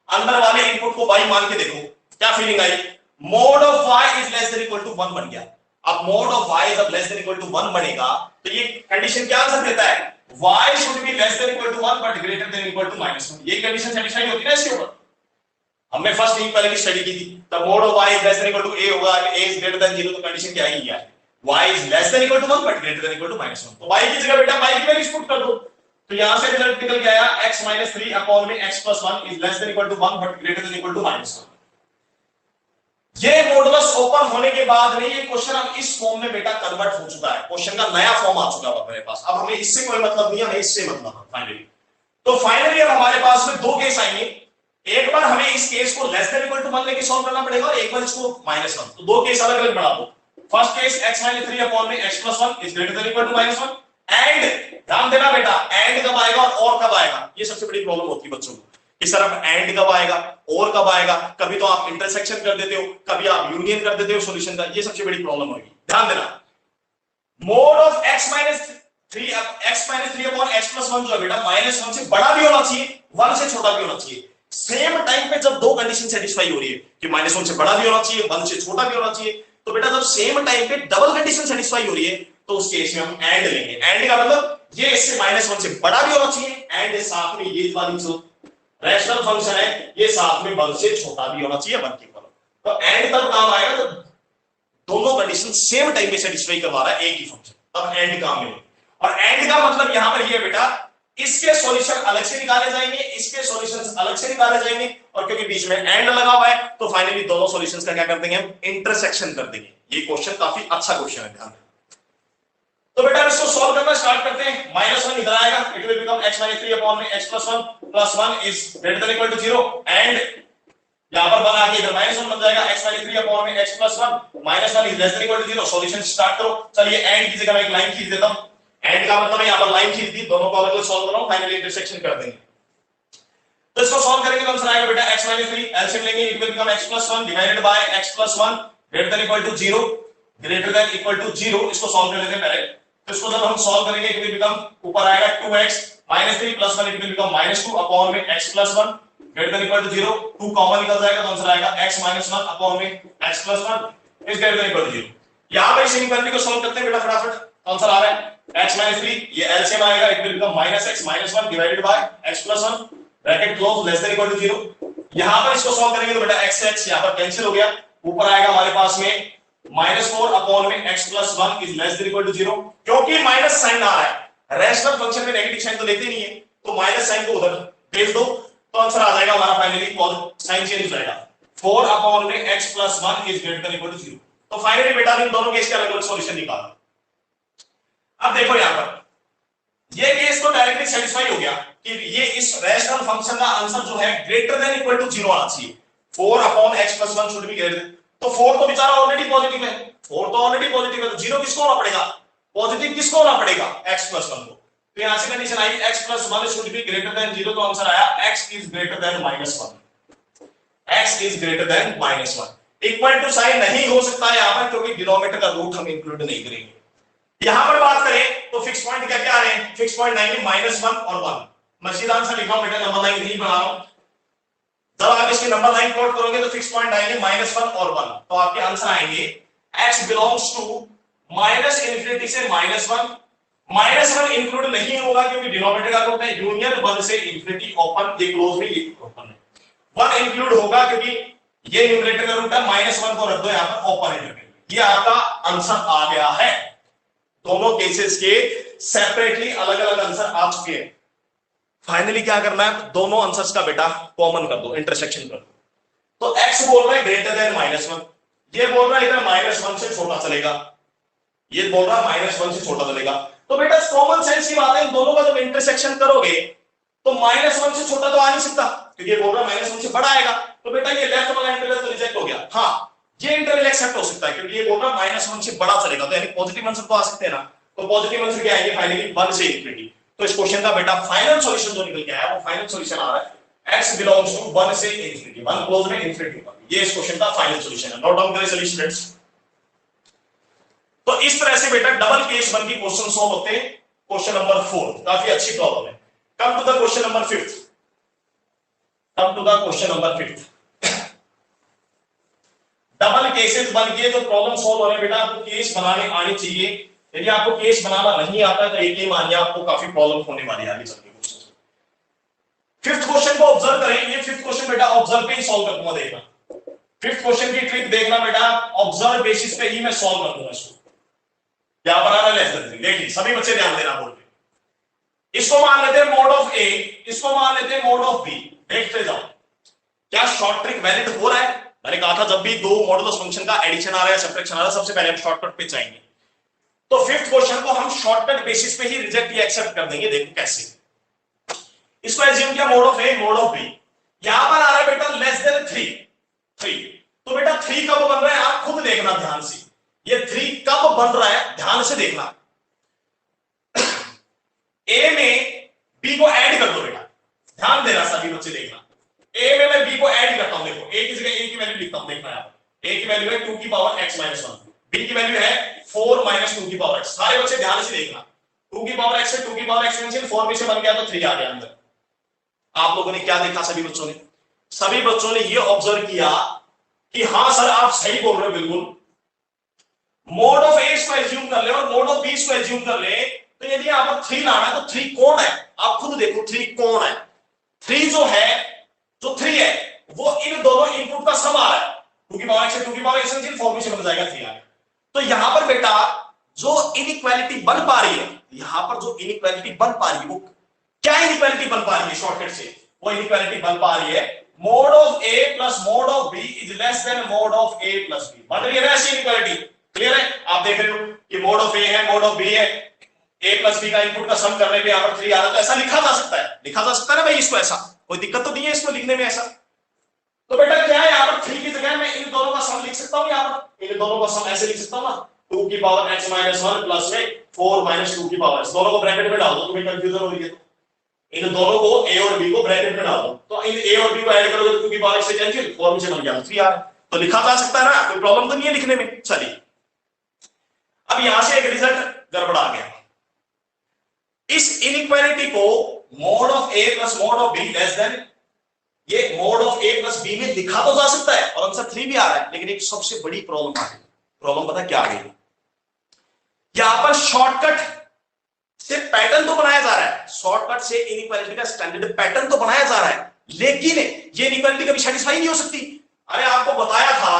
अंदर वाले इनपुट को y मान के देखो क्या फीलिंग आई, mod of y is less than equal to 1 बन गया। अब मोड ऑफ y जब लेस देन इक्वल टू 1 बनेगा तो ये कंडीशन क्या आंसर देता है, y should be less than equal to 1 but greater than equal to -1। ये कंडीशन सेटिस्फाई होती है ना इसके ऊपर। हमने फर्स्ट इनइक्वालिटी स्टडी की थी, तब mod of y is less than equal to a होगा, a इज ग्रेटर देन 0, तो कंडीशन क्या आएगी यार, y is less than equal to 1 but greater than equal to -1। तो y की जगह बेटा y की वैल्यू पुट कर दो, तो यहां से रिजल्ट निकल के आया x - 3 अपॉन में x + 1 is less than equal to 1 but greater than equal to -1। ये मॉडुलस ओपन होने के बाद में ये क्वेश्चन अब इस फॉर्म में बेटा कन्वर्ट हो चुका है, क्वेश्चन का नया फॉर्म आ चुका है मेरे पास। अब हमें इससे कोई मतलब नहीं है, हमें इससे मतलब है फाइनली। तो फाइनली अब हमारे पास में दो केस आएंगे, एक बार हमें इस केस को लेस देन इक्वल टू 1 लेके सॉल्व करना पड़ेगा और एक बार इसको -1। तो दो केस अलग अलग बना दो। फर्स्ट केस x - 3 अपॉन में x + 1 is greater than equal to -1 and ध्यान देना बेटा एंड कब आएगा और कब आएगा, ये सबसे बड़ी प्रॉब्लम होती है बच्चों को कि सर अब एंड कब आएगा और कब आएगा। कभी तो आप इंटरसेक्शन कर देते हो, कभी आप यूनियन कर देते हो सॉल्यूशन का, ये सबसे बड़ी प्रॉब्लम होगी। ध्यान देना mode of x - 3 upon x + 1 जो है बेटा -1 से बड़ा भी होना चाहिए, 1 से छोटा भी होना चाहिए। सेम टाइम पे जब दो कंडीशन सेटिस्फाई हो रही है कि -1 से बड़ा भी होना चाहिए, 1 से छोटा भी होना चाहिए, तो बेटा जब सेम टाइम पे डबल कंडीशन सेटिस्फाई हो रही है तो उस केस में हम एंड लेंगे। एंड का मतलब ये इससे -1 से बड़ा भी होना चाहिए एंड साथ में ये वाली जो रैशनल फंक्शन है ये साथ में 1 से छोटा भी होना चाहिए 1 के इक्वल। तो एंड तब काम आएगा जब दोनों कंडीशन सेम टाइम पे सेटिस्फाई करवा रहा है एक ही फंक्शन, तब एंड काम में। और एंड का मतलब यहां पर ये बेटा इसके सॉल्यूशन अलग से निकाले जाएंगे, इसके सॉल्यूशंस अलग से निकाले जाएंगे, और क्योंकि बीच में एंड लगा हुआ है तो फाइनली दोनों सॉल्यूशंस का क्या कर देंगे हम, इंटरसेक्शन कर देंगे। ये क्वेश्चन काफी अच्छा क्वेश्चन है, ध्यान। तो बेटा इसको सॉल्व करना स्टार्ट करते हैं। -1 इधर आएगा, it will become x - 3 upon में x + 1 + 1 is greater than equal to 0 and यहां पर बना के इधर -1 बन जाएगा, x - 3 अपॉन में x + 1 -1 is less than equal to 0। Solution start करो। चलिए एंड की जगह मैं एक लाइन खींच देता हूं, एंड का मतलब यहां पर लाइन खींच दी, दोनों को अलग-अलग सॉल्व कर रहा हूं, फाइनली इंटरसेक्शन कर देंगे। तो इसको सॉल्व करेंगे तो आंसर आएगा बेटा x - 3 एलसीएम लेंगे, it will become x + 1 divided by x + 1 greater than equal to zero, greater than equal to zero, इसको सॉल्व कर लेते हैं पहले। तो इसको जब हम सॉल्व करेंगे इट विल बिकम, ऊपर आएगा 2x minus 3 plus 1 it will become minus 2 upon में x plus 1, greater than equal to 0, 2 common निकल जाएगा तो आंसर आएगा x माइनस 1 अपॉन में x plus 1 is greater than equal to 0। यहां पे इस इनइक्वालिटी को सॉल्व करते हैं बेटा फटाफट, आंसर आ रहा है x माइनस 3, ये एलसीएम आएगा it will become minus x minus 1 divided by x plus 1 bracket close less than equal to 0। यहां पर इसको सॉल्व करेंगे तो बेटा x x यहां पर कैंसिल हो गया, ऊपर आएगा हमारे पास में -4 अपॉन में x plus 1 is less than equal to 0। क्योंकि माइनस साइन आ रहा है, रैशनल फंक्शन में नेगेटिव साइन तो लेते नहीं है, तो माइनस साइन को उधर भेज दो तो आंसर आ जाएगा हमारा फाइनली साइन चेंज हो जाएगा, 4 अपॉन में x plus 1 is greater than equal to 0। तो फाइनली बेटा इन दोनों केस के अलग अलग सॉल्यूशन निकालो। अब देखो यहां पर ये केस तो डायरेक्टली सेटिस्फाई हो गया कि ये इस रैशनल फंक्शन का आंसर जो है ग्रेटर देन इक्वल टू 0 आना चाहिए, 4 upon x plus 1 should be greater then, तो 4 तो बेचारा ऑलरेडी पॉजिटिव है, 4 तो ऑलरेडी पॉजिटिव है, तो 0 किसको होना पड़ेगा, पॉजिटिव किसको होना पड़ेगा, x प्लस 1 को। तो यहां से कंडीशन आई x plus 1 should be greater than 0, तो आंसर आया x is greater than -1, x is greater than -1। Equal to sign नहीं हो सकता है यहां पर क्योंकि डिनोमिनेटर का रूट हम इंक्लूड नहीं करेंगे। यहां पर बात करें तो फिक्स पॉइंट क्या क्या आ रहे हैं, फिक्स पॉइंट लाइन में -1 और 1, मशीद आंसर लिखा हूं बेटा, नंबर लाइन नहीं बना रहा हूं। जब आप इसकी नंबर लाइन प्लॉट करोगे तो फिक्स पॉइंट लाइन में -1 और 1, तो आपके आंसर आएंगे x बिलोंग्स टू -∞ से -1, -1 इंक्लूड नहीं होगा क्योंकि डिनोमिनेटर का रूट है, यूनियन 1 से इंफिनिटी ओपन, ये क्लोज में ये ओपन है, 1 इंक्लूड होगा क्योंकि ये न्यूमरेटर का रूट है, -1 को रख दो यहां पर ओपन इंटरवल। ये आपका आंसर आ गया है, दोनों केसेस के सेपरेटली अलग अलग आंसर आ चुके हैं। फाइनली क्या करना है, दोनों आंसर्स का बेटा कॉमन कर दो, इंटरसेक्शन कर दो। तो x बोल रहा है ग्रेटर देन -1, ये बोल रहा है इधर -1 से छोटा चलेगा, ये बोल रहा है -1 से छोटा चलेगा, तो बेटा कॉमन सेंस की बात है, इन दोनों का जब इंटरसेक्शन करोगे तो -1 से छोटा तो आ नहीं सकता क्योंकि ये बोल रहा है -1 से बड़ा आएगा, तो बेटा ये लेफ्ट वाला इंटरवल तो रिजेक्ट हो गया। हाँ ये इंटरवल एक्सेप्ट हो सकता है क्योंकि ये बोल रहा है -1 से बड़ा चलेगा, तो यानी पॉजिटिव आंसर तो आ सकते हैं ना, तो पॉजिटिव आंसर क्या आएंगे फाइनली 1 से इंफिनिटी। तो इस क्वेश्चन का बेटा फाइनल सॉल्यूशन जो निकल के आया वो फाइनल सॉल्यूशन आ रहा है x बिलोंग्स टू 1 से इंफिनिटी, 1 क्लोज में इंफिनिटी, ये इस क्वेश्चन का फाइनल सॉल्यूशन है। नोट डाउन करें चलिए स्टूडेंट्स। तो इस तरह से बेटा डबल केस 1 की क्वेश्चन सॉल्व होते हैं। क्वेश्चन नंबर 4 काफी अच्छी प्रॉब्लम है। Come to the question number 5th, come to the question number 5th। Double cases बन के जो प्रॉब्लम सॉल्व हो रहे हैं बेटा, आपको केस बनाने आनी चाहिए। यदि आपको केस बनाना नहीं आता तो एक ही मानिए आपको काफी प्रॉब्लम होने वाली है आगे चल के। फिफ्थ क्वेश्चन को ऑब्जर्व करें, ये फिफ्थ क्वेश्चन बेटा ऑब्जर्व पे ही सॉल्व कर दूंगा, देखना फिफ्थ क्वेश्चन की ट्रिक देखना बेटा, ऑब्जर्व बेसिस पे ही मैं सॉल्व कर दूंगा इसको। क्या बना रहा है, देखिए सभी बच्चे ध्यान देना बोर्ड पे। इसको मान लेते हैं मोड ऑफ ए, इसको मान लेते हैं मोड ऑफ बी। देखते जाओ क्या शॉर्ट ट्रिक वैलिड हो रहा है। मैंने कहा था जब भी दो मॉडुलस फंक्शन का एडिशन आ रहा है सब्ट्रैक्शन आ रहा है, सबसे पहले हम शॉर्टकट पे जाएंगे। तो फिफ्थ क्वेश्चन को हम शॉर्टकट बेसिस पे ही रिजेक्ट या एक्सेप्ट कर देंगे। देखो कैसे, इसको एज्यूम किया mod of a mod of b, यहां पर आ रहा है बेटा लेस देन 3। तो बेटा 3 कब बन रहा है आप खुद देखना ध्यान से, ये 3 कब बन रहा है ध्यान से देखना। ए में बी को ऐड कर दो बेटा, ध्यान देना सभी बच्चे देखना। ए में मैं बी को ऐड करता हूं, देखो ए की जगह ए की वैल्यू लिखता हूं, देखना यहां पर ए की वैल्यू है 2 की पावर x माइनस 1, बी की वैल्यू है 4 माइनस 2 की पावर x। सारे बच्चे ध्यान से देखना, 2 की पावर x से 2 की पावर एक्सटेंशन 4 में से बन गया तो 3 आ गया अंदर। आप लोगों ने क्या देखा, सभी बच्चों ने ये ऑब्जर्व किया कि हां सर आप सही बोल रहे हो बिल्कुल। मोड ऑफ ए को एज्यूम कर ले और मोड ऑफ बी को एज्यूम कर ले, तो यदि यहां पर 3 लाना है तो 3 कौन है आप खुद देखो, 3 कौन है। 3 जो है वो इन दोनों इनपुट का सम आ रहा है, 2 की पावर x से 2 की पावर एक्सटेंशन 4 में से बन जाएगा 3 आ गया। तो यहां पर बेटा जो इनइक्वालिटी बन पा रही है, यहां पर जो इनइक्वालिटी बन पा रही है वो क्या इनइक्वालिटी बन पा रही है, शॉर्टकट से वो इनइक्वालिटी बन पा रही है mod of a plus mod of b is less than mod of a plus b. बन रही है ना ऐसी इनइक्वालिटी, क्लियर है। आप देख रहे हो कि मोड ऑफ ए है मोड ऑफ बी है, ए प्लस बी का इनपुट का सम करने पे यहां पर 3 आ रहा है, तो ऐसा लिखा जा सकता है ना भाई, इसको ऐसा कोई दिक्कत तो नहीं है इसको लिखने में ऐसा। तो बेटा क्या है यहां पर 3 की जगह मैं इन दोनों का सम लिख सकता हूं, यहां पर इन दोनों का सम ऐसे लिख सकता हूं ना, 2 की पावर x माइनस 1 प्लस में 4 माइनस 2 की पावर x, दोनों को ब्रैकेट में डाल दो, तुम्हें कंफ्यूजन हो रही है तो इन दोनों को a और b को ब्रैकेट में डाल दो, तो इन a और b को ऐड करोगे तो 2 की पावर x से कैंसिल 4 में से बन गया 3 आ रहा है। तो लिखा जा सकता है ना, कोई प्रॉब्लम तो नहीं है लिखने में। चलिए अब यहां से एक रिजल्ट गड़बड़ा गया। इस इनइक्वालिटी को mod of a plus mod of b less than, ये mod of a plus b में लिखा तो जा सकता है और आंसर 3 भी आ रहा है, लेकिन एक सबसे बड़ी प्रॉब्लम आ गई। प्रॉब्लम पता क्या आ गई? यहां पर शॉर्टकट से पैटर्न तो बनाया जा रहा है, शॉर्टकट से इनइक्वालिटी का स्टैंडर्ड पैटर्न तो बनाया जा रहा है, लेकिन ये इनइक्वालिटी कभी सेटिस्फाई नहीं हो सकती। अरे आपको बताया था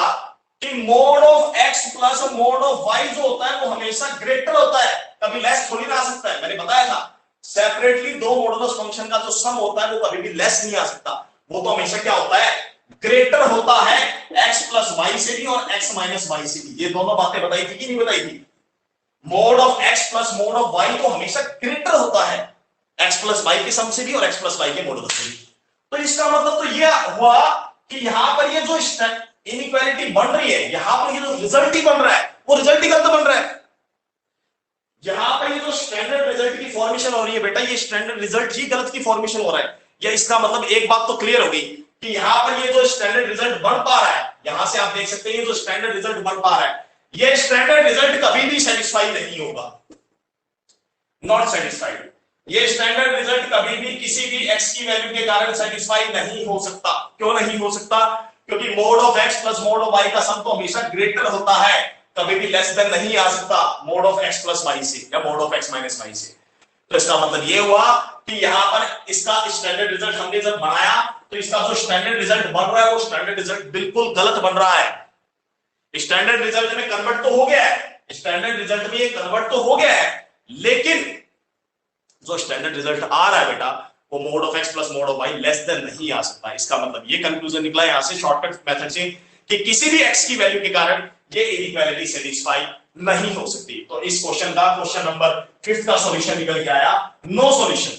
कि mod of x plus mod of y जो होता है वो हमेशा ग्रेटर होता है, कभी लेस थोड़ी ना आ सकता है। मैंने बताया था सेपरेटली दो मॉडुलस फंक्शन का जो सम होता है वो कभी भी लेस नहीं आ सकता, वो तो हमेशा क्या होता है? ग्रेटर होता है एक्स प्लस वाई से भी और एक्स माइनस वाई से भी। ये दोनों बातें बताई थी कि नहीं बताई थी? Mod of x plus mod of y तो हमेशा ग्रेटर होता है एक्स प्लस वाई के सम से भी और एक्स प्लस वाई के मॉडुलस से भी। तो इसका मतलब तो यह हुआ कि यहां पर ये जो इनइक्वालिटी बन रही है, यहां पर ये जो रिजल्ट ही बन रहा है वो रिजल्ट ही गलत बन रहा है। यहां पर ये जो स्टैंडर्ड रिजल्ट की फॉर्मेशन हो रही है बेटा, ये स्टैंडर्ड रिजल्ट ही गलत की फॉर्मेशन हो रहा है। या इसका मतलब एक बात तो क्लियर हो गई कि यहां पर ये जो स्टैंडर्ड रिजल्ट बन पा रहा है, यहां से आप देख सकते हैं ये जो स्टैंडर्ड रिजल्ट बन पा रहा है, ये स्टैंडर्ड रिजल्ट कभी भी सेटिस्फाई नहीं होगा, नॉट सेटिस्फाइड। ये स्टैंडर्ड रिजल्ट कभी भी किसी भी एक्स की वैल्यू के कारण सेटिस्फाई नहीं हो सकता। क्यों नहीं हो सकता? क्योंकि mod of x plus mod of y का सम तो हमेशा ग्रेटर होता है, कभी भी लेस देन नहीं आ सकता mod of x plus y से या mod of x minus y से। तो इसका मतलब ये हुआ कि यहां पर इसका स्टैंडर्ड रिजल्ट हमने जब बनाया तो इसका जो स्टैंडर्ड रिजल्ट बन रहा है वो स्टैंडर्ड रिजल्ट बिल्कुल गलत बन रहा है। स्टैंडर्ड रिजल्ट में कन्वर्ट तो हो गया है, स्टैंडर्ड रिजल्ट में ये कन्वर्ट तो हो गया है, लेकिन जो स्टैंडर्ड रिजल्ट आ रहा है बेटा वो mod of x plus mod of y less than नहीं आ सकता। इसका मतलब ये कंक्लूजन निकला यहां से शॉर्टकट मेथड से कि किसी भी एक्स की वैल्यू के कारण ये इनइक्वालिटी सेटिस्फाई नहीं हो सकती। तो इस क्वेश्चन का क्वेश्चन नंबर 5 का सॉल्यूशन निकल के आया नो सॉल्यूशन,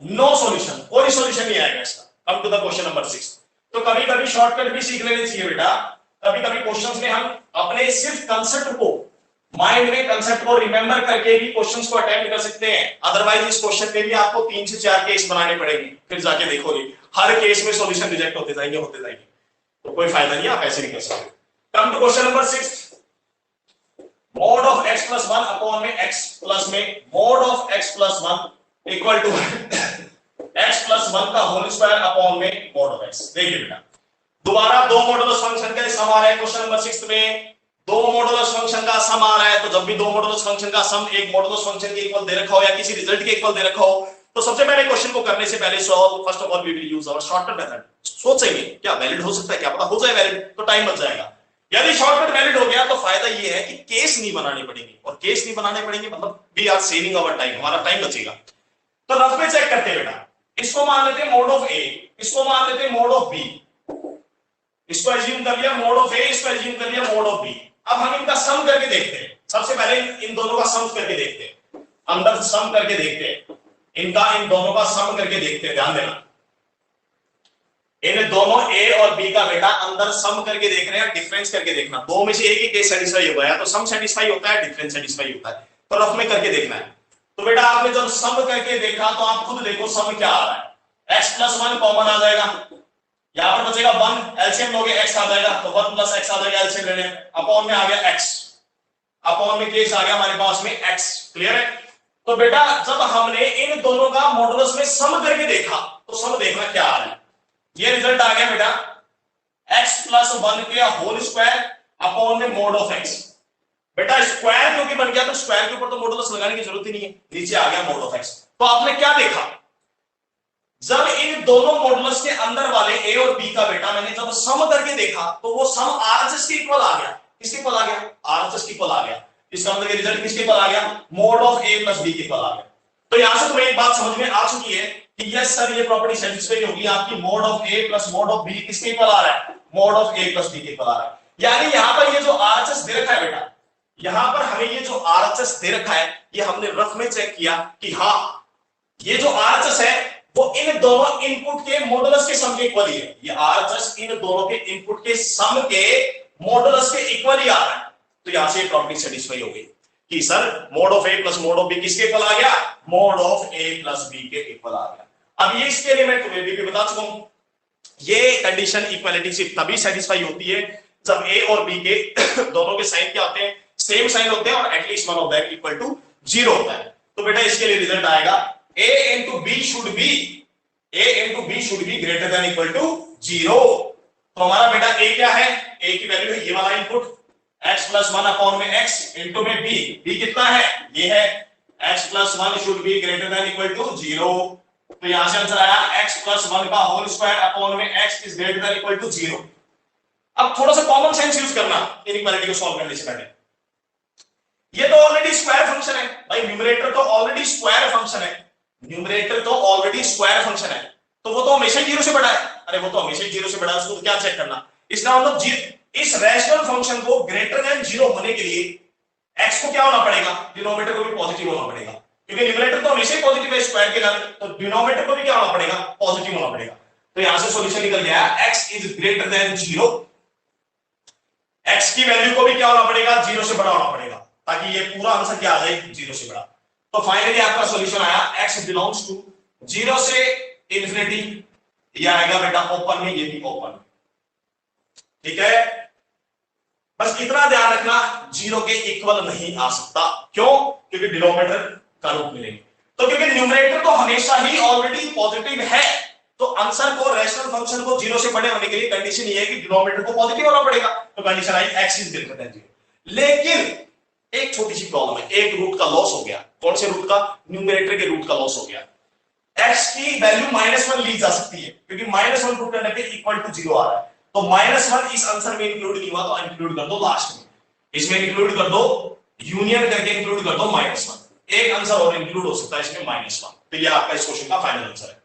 नो सॉल्यूशन, कोई सॉल्यूशन नहीं आएगा इसका। Come to the question number 6। तो कभी कभी शॉर्टकट भी सीख लेने चाहिए बेटा। कभी कभी क्वेश्चंस में हम अपने सिर्फ कंसेप्ट को माइंड में कंसेप्ट को रिमेंबर करके भी क्वेश्चंस को अटेम्प्ट कर सकते हैं। अदरवाइज इस क्वेश्चन में भी आपको 3 से 4 केस बनाने पड़ेंगे, फिर जाके देखोगे हर केस में सॉल्यूशन रिजेक्ट होते जाएंगे, तो कोई फायदा नहीं, आप ऐसे नहीं कर सकते। Come to question number 6। Mod of x plus 1 upon में x प्लस में mod of x plus 1 equal to x plus 1 का होल स्क्वायर अपॉन में मोड ऑफ x। देखिए बेटा दोबारा दो मॉडुलस फंक्शन का सम आ रहा है क्वेश्चन नंबर 6 में। दो मॉडुलस फंक्शन का सम आ रहा है, तो जब भी दो मॉडुलस फंक्शन का सम एक मॉडुलस फंक्शन के इक्वल दे रखा हो या किसी रिजल्ट के इक्वल दे रखा हो, तो सबसे पहले क्वेश्चन को करने से पहले solve first of all we will use our shortcut method. सोचेंगे क्या वैलिड हो सकता है, क्या पता हो जाए वैलिड, तो टाइम बच जाएगा। यदि शॉर्टकट वैलिड हो गया तो फायदा ये है कि केस नहीं बनाने पड़ेंगे, और केस नहीं बनाने पड़ेंगे मतलब we are saving our time, हमारा टाइम बचेगा। तो रफ में चेक करते हैं बेटा, इसको मान लेते हैं मोड ऑफ ए, इसको मान लेते हैं मोड ऑफ बी, इसको एज्यूम कर लिया मोड ऑफ ए, इसको एज्यूम कर लिया मोड ऑफ बी। अब हम इनका सम करके देखते हैं। सबसे पहले इन दोनों का सम करके देखते हैं, अंदर सम करके देखते हैं, इनका इन दोनों का सम करके देखते हैं। ध्यान देना इन दोनों ए और बी का बेटा अंदर सम करके देख रहे हैं, डिफरेंस करके देखना। दो में से एक ही केस सेटिस्फाई होगा, या तो सम सेटिस्फाई होता है डिफरेंस सेटिस्फाई होता है, तो रफ में करके देखना है। तो बेटा आपने जब सम करके देखा तो आप खुद देखो सम क्या आ रहा है। x प्लस 1 कॉमन आ जाएगा, यहां पर बचेगा 1, एलसीएम लोगे x आ जाएगा, तो 1 प्लस x आ जाएगा, एलसीएम ले लें, अपॉन में आ गया x, अपॉन में केस आ गया हमारे पास में x। क्लियर है? तो बेटा जब हमने इन दोनों का मॉडुलस में सम करके देखा तो सम देखना क्या आ रहा है। ये रिजल्ट आ गया बेटा x प्लस 1 के होल स्क्वायर अपॉन में मोड ऑफ x। बेटा स्क्वायर क्योंकि बन गया तो स्क्वायर के ऊपर तो मॉडुलस लगाने की जरूरत ही नहीं है, नीचे आ गया मोड ऑफ x। तो आपने क्या देखा, जब इन दोनों मॉडुलस के अंदर वाले a और b का बेटा मैंने जब सम करके देखा तो वो सम RHS के इक्वल आ गया। किसके इक्वल आ गया? RHS के इक्वल आ गया। इसका मतलब रिजल्ट किसके इक्वल आ गया? Mode of a plus b के इक्वल आ गया। तो यहां से तुम्हें एक बात समझ में आ चुकी है कि यस सर ये प्रॉपर्टी सेटिस्फाई होगी आपकी, mode of a plus mod of b किसके इक्वल आ रहा है? Mod of a plus b के इक्वल आ रहा है। यानी यहां पर ये जो RHS दे रखा है बेटा, यहां पर हमें ये जो RHS दे रखा है ये हमने रफ में चेक किया कि हाँ ये जो RHS है वो इन दोनों इनपुट के मॉडुलस के सम के इक्वल ही है। ये RHS इन दोनों के इनपुट के सम के मॉडुलस के इक्वल ही आ रहा है। तो यहां से प्रॉपर्टी सेटिस्फाई हो गई कि sir mode of a plus mod of b किसके इक्वल आ गया? Mode of a plus b के इक्वल आ गया। अब ये इसके लिए मैं तुम्हें भी बता चुका हूं, ये कंडीशन इक्वालिटी से तभी सेटिस्फाई होती है जब ए और बी के दोनों के साइन क्या होते हैं, सेम साइन होते हैं और at least one of that equal to 0 होता है। तो बेटा इसके लिए रिजल्ट आएगा a into b should be greater than equal to 0। तो हमारा बेटा a क्या है, a की वैल्यू है ये वाला इनपुट x प्लस 1 अपॉन में x इंटू में b कितना है, ये है x plus 1 should be greater than equal to 0। तो यहां से आंसर आया x प्लस 1 का होल स्क्वायर अपॉन में x is greater than equal to 0। अब थोड़ा सा कॉमन सेंस यूज करना इनइक्वालिटी को सॉल्व करने से पहले। ये तो ऑलरेडी स्क्वायर फंक्शन है भाई, न्यूमरेटर तो ऑलरेडी स्क्वायर फंक्शन है, न्यूमरेटर तो ऑलरेडी स्क्वायर फंक्शन है, तो वो तो हमेशा 0 से बड़ा है। अरे वो तो हमेशा 0 से बड़ा है, उसको तो क्या चेक करना। इसका मतलब इस रैशनल फंक्शन को ग्रेटर देन 0 होने के लिए x को क्या होना पड़ेगा, डिनोमिनेटर को भी पॉजिटिव होना पड़ेगा, क्योंकि न्यूमरेटर तो हमेशा ही पॉजिटिव है स्क्वायर के नाम, तो डिनोमिनेटर को भी क्या होना पड़ेगा, पॉजिटिव होना पड़ेगा। तो यहां से सॉल्यूशन निकल गया x is greater than 0, x की वैल्यू को भी क्या होना पड़ेगा, 0 से बड़ा होना पड़ेगा, ताकि ये पूरा आंसर क्या आ जाए, 0 से बड़ा। तो फाइनली आपका सॉल्यूशन आया x बिलोंग्स टू 0 से इंफिनिटी, ये आएगा बेटा ओपन में, ये भी ओपन। ठीक है, बस इतना ध्यान रखना 0 के इक्वल नहीं आ सकता। क्यों, क्योंकि डिनोमिनेटर का रूप मिलेंगे। तो क्योंकि न्यूमरेटर तो हमेशा ही ऑलरेडी पॉजिटिव है, तो आंसर को रैशनल फंक्शन को 0 से बड़े होने के लिए कंडीशन ये है कि डिनोमिनेटर को पॉजिटिव होना पड़ेगा। तो कंडीशन आई x इज ग्रेटर देन 0। लेकिन एक छोटी सी प्रॉब्लम है, एक रूट का लॉस हो गया। कौन से रूट का, न्यूमरेटर के रूट का लॉस हो गया। x की वैल्यू -1 ली जा सकती है, क्योंकि -1 पुट करने पे इक्वल टू 0 आ रहा है। तो -1 इस आंसर में इंक्लूड नहीं हुआ, तो इंक्लूड कर दो लास्ट में, इसमें इंक्लूड कर दो, यूनियन करके इंक्लूड कर दो -1। एक आंसर और इंक्लूड हो सकता है इसमें -1। तो ये आपका इस क्वेश्चन का फाइनल आंसर है।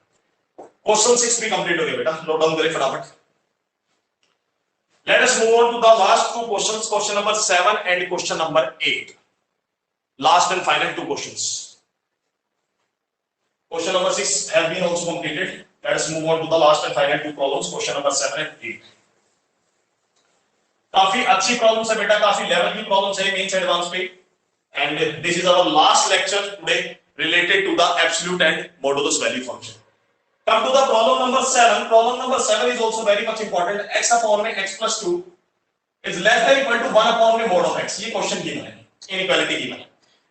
क्वेश्चन 6 भी कंप्लीट हो गया बेटा, नोट डाउन करें फटाफट। Let us move on to the last two questions, question number 7 and question number 8. Last and final two questions. Question number 6 have been also completed. Let us move on to the last and final two problems, question number 7 and 8. काफी अच्छी problems है बेटा, काफी level की problems है mains advance पे, and this is our last lecture today related to the absolute and modulus value function. Come to the problem number 7. Problem number 7 is also very much important. X upon में x plus 2 is less than equal to 1 upon में mod of x. ये question given है, inequality given है,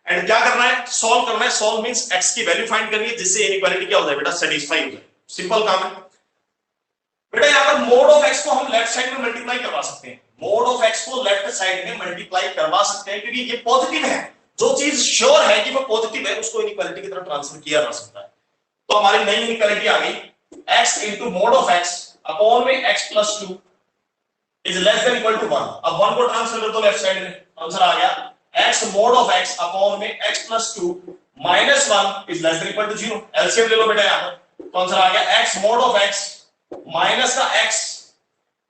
and क्या करना है, solve करना है। सॉल्व मींस x की वैल्यू फाइंड करनी है जिससे इनइक्वालिटी क्या हो जाए बेटा, सेटिस्फाई हो जाए। सिंपल काम है बेटा। यहां पर mod of x को हम लेफ्ट साइड में मल्टीप्लाई करवा सकते हैं, mod of x को लेफ्ट साइड में मल्टीप्लाई करवा सकते हैं, क्योंकि ये पॉजिटिव है। जो चीज श्योर है कि वो पॉजिटिव है, उसको इनइक्वालिटी की तरफ ट्रांसफर किया जा सकता है। तो हमारी नई इनइक्वालिटी आ गई, x into mod of x upon में x plus 2 is less than equal to 1। अब 1 को ट्रांसफर कर दो लेफ्ट साइड में, आंसर आ गया x mod of x upon में x plus 2 minus 1 is less than equal to 0। LCM ले लो बेटा यहां पर, तो आंसर आ गया x mod of x minus का x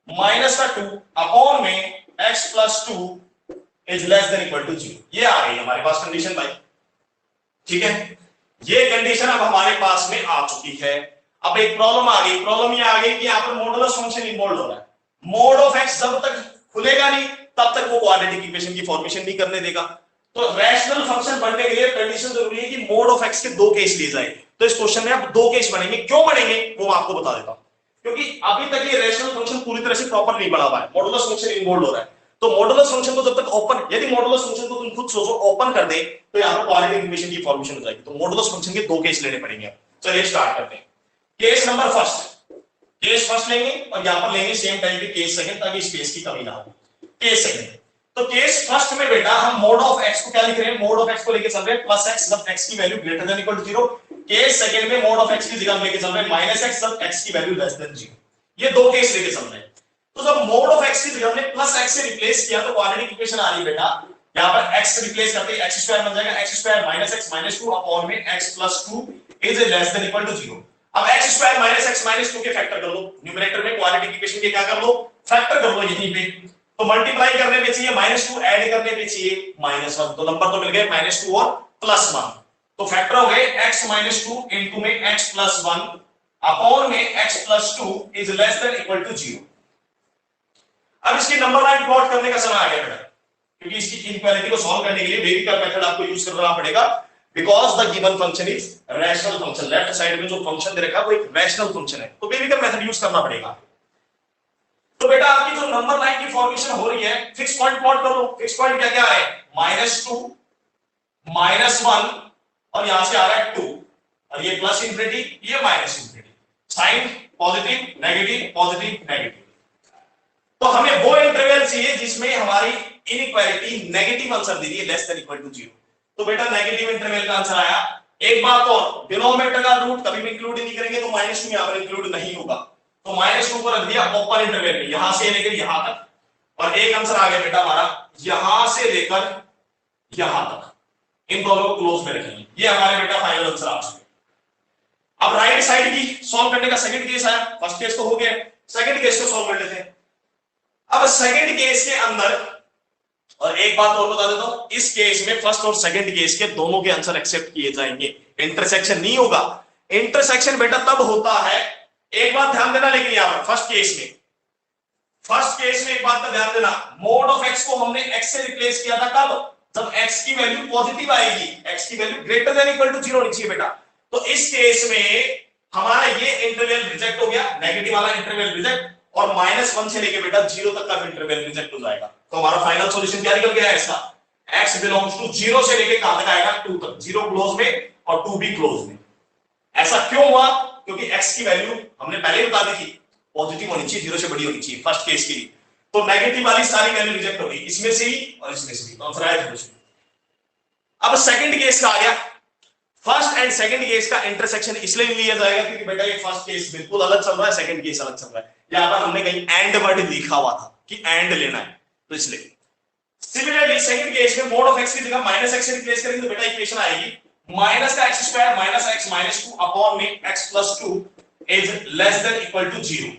माइनस का 2 अपॉन में x plus 2 is less than equal to 0। ये आ गई हमारे पास कंडीशन भाई। ठीक है, ये कंडीशन अब हमारे पास में आ चुकी है। अब एक प्रॉब्लम आ गई, प्रॉब्लम ये आ गई कि यहां पर मॉडुलस फंक्शन इन्वॉल्व हो रहा है। मोड ऑफ x जब तक खुलेगा नहीं तब तक वो क्वाड्रेटिक इक्वेशन की फॉर्मेशन नहीं करने देगा। तो रैशनल फंक्शन बनने के लिए कंडीशन जरूरी है कि मोड ऑफ x के 2 केस लिए जाए। तो इस क्वेश्चन में अब 2 केस बनेंगे। क्यों बनेंगे वो मैं आपको बता देता हूं, क्योंकि अभी तक ये रैशनल फंक्शन पूरी तरह से प्रॉपर नहीं बना हुआ है, मॉडुलस फंक्शन इन्वॉल्व हो रहा है। तो मॉडुलस फंक्शन को जब तक ओपन, यदि मॉडुलस फंक्शन को तुम खुद सोचो ओपन कर दे तो यहां पर क्वाड्रेटिक इक्वेशन की फॉर्मेशन हो जाएगी। तो मॉडुलस फंक्शन के 2 केस लेने पड़ेंगे। चलिए स्टार्ट करते हैं। Case number first, case first लेंगे और यहां पर लेंगे सेम टाइम पे केस सेकंड, ताकि स्पेस की कमी ना हो। केस सेकंड, तो केस फर्स्ट में बेटा हम मोड ऑफ x को क्या लिख रहे हैं, मोड ऑफ x को लेके चल रहे हैं प्लस x जब x की value greater than equal to 0। Case second में मोड ऑफ x की जगह हम लेके चल रहे हैं माइनस x जब x की वैल्यू लेस देन 0। ये 2 केस लेके चल रहे हैं। तो जब मोड ऑफ x की जगह हमने प्लस x से रिप्लेस किया तो क्वाड्रेटिक इक्वेशन आ रही है बेटा, यहां पर x से रिप्लेस करते x स्क्वायर बन जाएगा x square minus x minus 2 upon में x plus 2 is less than equal to 0। अब x square minus x minus 2 के फैक्टर कर लो, न्यूमरेटर में क्वाड्रेटिक इक्वेशन के क्या कर लो, फैक्टर कर लो यहीं पे। तो मल्टीप्लाई करने पे चाहिए -2, ऐड करने पे चाहिए -1, तो नंबर तो मिल गए -2 और +1। तो फैक्टर हो गए x -2 इनटू में x +1 अपॉन में x +2 is less than equal to 0। अब इसकी नंबर लाइन प्लॉट करने का समय आ गया बेटा, क्योंकि इसकी इनइक्वालिटी को सॉल्व करने के लिए वेरिएबल मेथड आपको यूज करना पड़ेगा, because the given function is rational function. Left side में जो फंक्शन दे रखा है वो एक रैशनल फंक्शन है, तो वेरिएबल मेथड यूज करना पड़ेगा। तो बेटा आपकी जो नंबर लाइन की फॉर्मेशन हो रही है, फिक्स पॉइंट प्लॉट कर लो। फिक्स पॉइंट क्या क्या आ रहा है, -2, -1 और यहां से आ रहा है 2, और ये प्लस इंफिनिटी, ये minus infinity, sign positive negative positive negative. तो हमें वो इंटरवल चाहिए जिसमें हमारी इनइक्वालिटी नेगेटिव आंसर दे रही है, लेस देन इक्वल टू 0। तो बेटा नेगेटिव इंटरवल का आंसर आया। एक बात और, डिनोमिनेटर का रूट कभी भी इंक्लूड नहीं करेंगे, तो -2 यहां पर इंक्लूड नहीं होगा, तो -2 को रख दिया ओपन इंटरवल में, यहां से लेकर यहां तक, और एक आंसर आ गया बेटा हमारा यहां से लेकर यहां तक, इन दोनों को क्लोज में रखेंगे। ये हमारे बेटा फाइनल आंसर आ चुके। अब राइट साइड की सॉल्व करने का सेकंड केस आया, फर्स्ट केस तो हो गया, सेकंड केस को सॉल्व कर लेते हैं। अब सेकंड केस के अंदर, और एक बात और बता देता हूं, इस केस में फर्स्ट और सेकंड केस के दोनों के आंसर एक्सेप्ट किए जाएंगे, इंटरसेक्शन नहीं होगा। इंटरसेक्शन बेटा तब होता है, एक बात ध्यान देना, लेकिन यहां पर फर्स्ट केस में एक बात का ध्यान देना, मोड ऑफ एक्स को हमने एक्स से रिप्लेस किया था कब, जब एक्स की वैल्यू पॉजिटिव आएगी, एक्स की value greater than equal to 0 होनी चाहिए बेटा। तो इस केस में हमारा ये इंटरवल रिजेक्ट हो गया, नेगेटिव वाला इंटरवल रिजेक्ट, और -1 से लेके बेटा 0 तक का इंटरवल रिजेक्ट हो जाएगा। तो हमारा फाइनल सॉल्यूशन क्या निकल गया है इसका, x बिलोंग्स टू 0 से लेके कहां तक आएगा, 2 तक, 0 क्लोज में और 2 भी क्लोज में। ऐसा क्यों हुआ, क्योंकि x की वैल्यू हमने पहले ही बता दी थी पॉजिटिव होनी चाहिए, 0 से बड़ी होनी चाहिए फर्स्ट केस के लिए, तो नेगेटिव वाली सारी वैल्यू रिजेक्ट हो गई, इसमें से ही और इसमें से भी, तो आंसर आया 0 से। अब सेकंड केस का आ गया, फर्स्ट एंड सेकंड केस का इंटरसेक्शन इसलिए नहीं लिया जाएगा क्योंकि बेटा ये फर्स्ट केस बिल्कुल अलग चल रहा है, सेकंड केस अलग चल रहा है, यहां पर हमने कहीं एंड वर्ड लिखा हुआ था कि एंड लेना है, तो इसलिए। सिमिलरली सेकंड केस में मोड ऑफ x की जगह -x से रिप्लेस करेंगे तो बेटा इक्वेशन आएगी माइनस का x square minus x minus 2 upon में x plus 2 is less than equal to 0।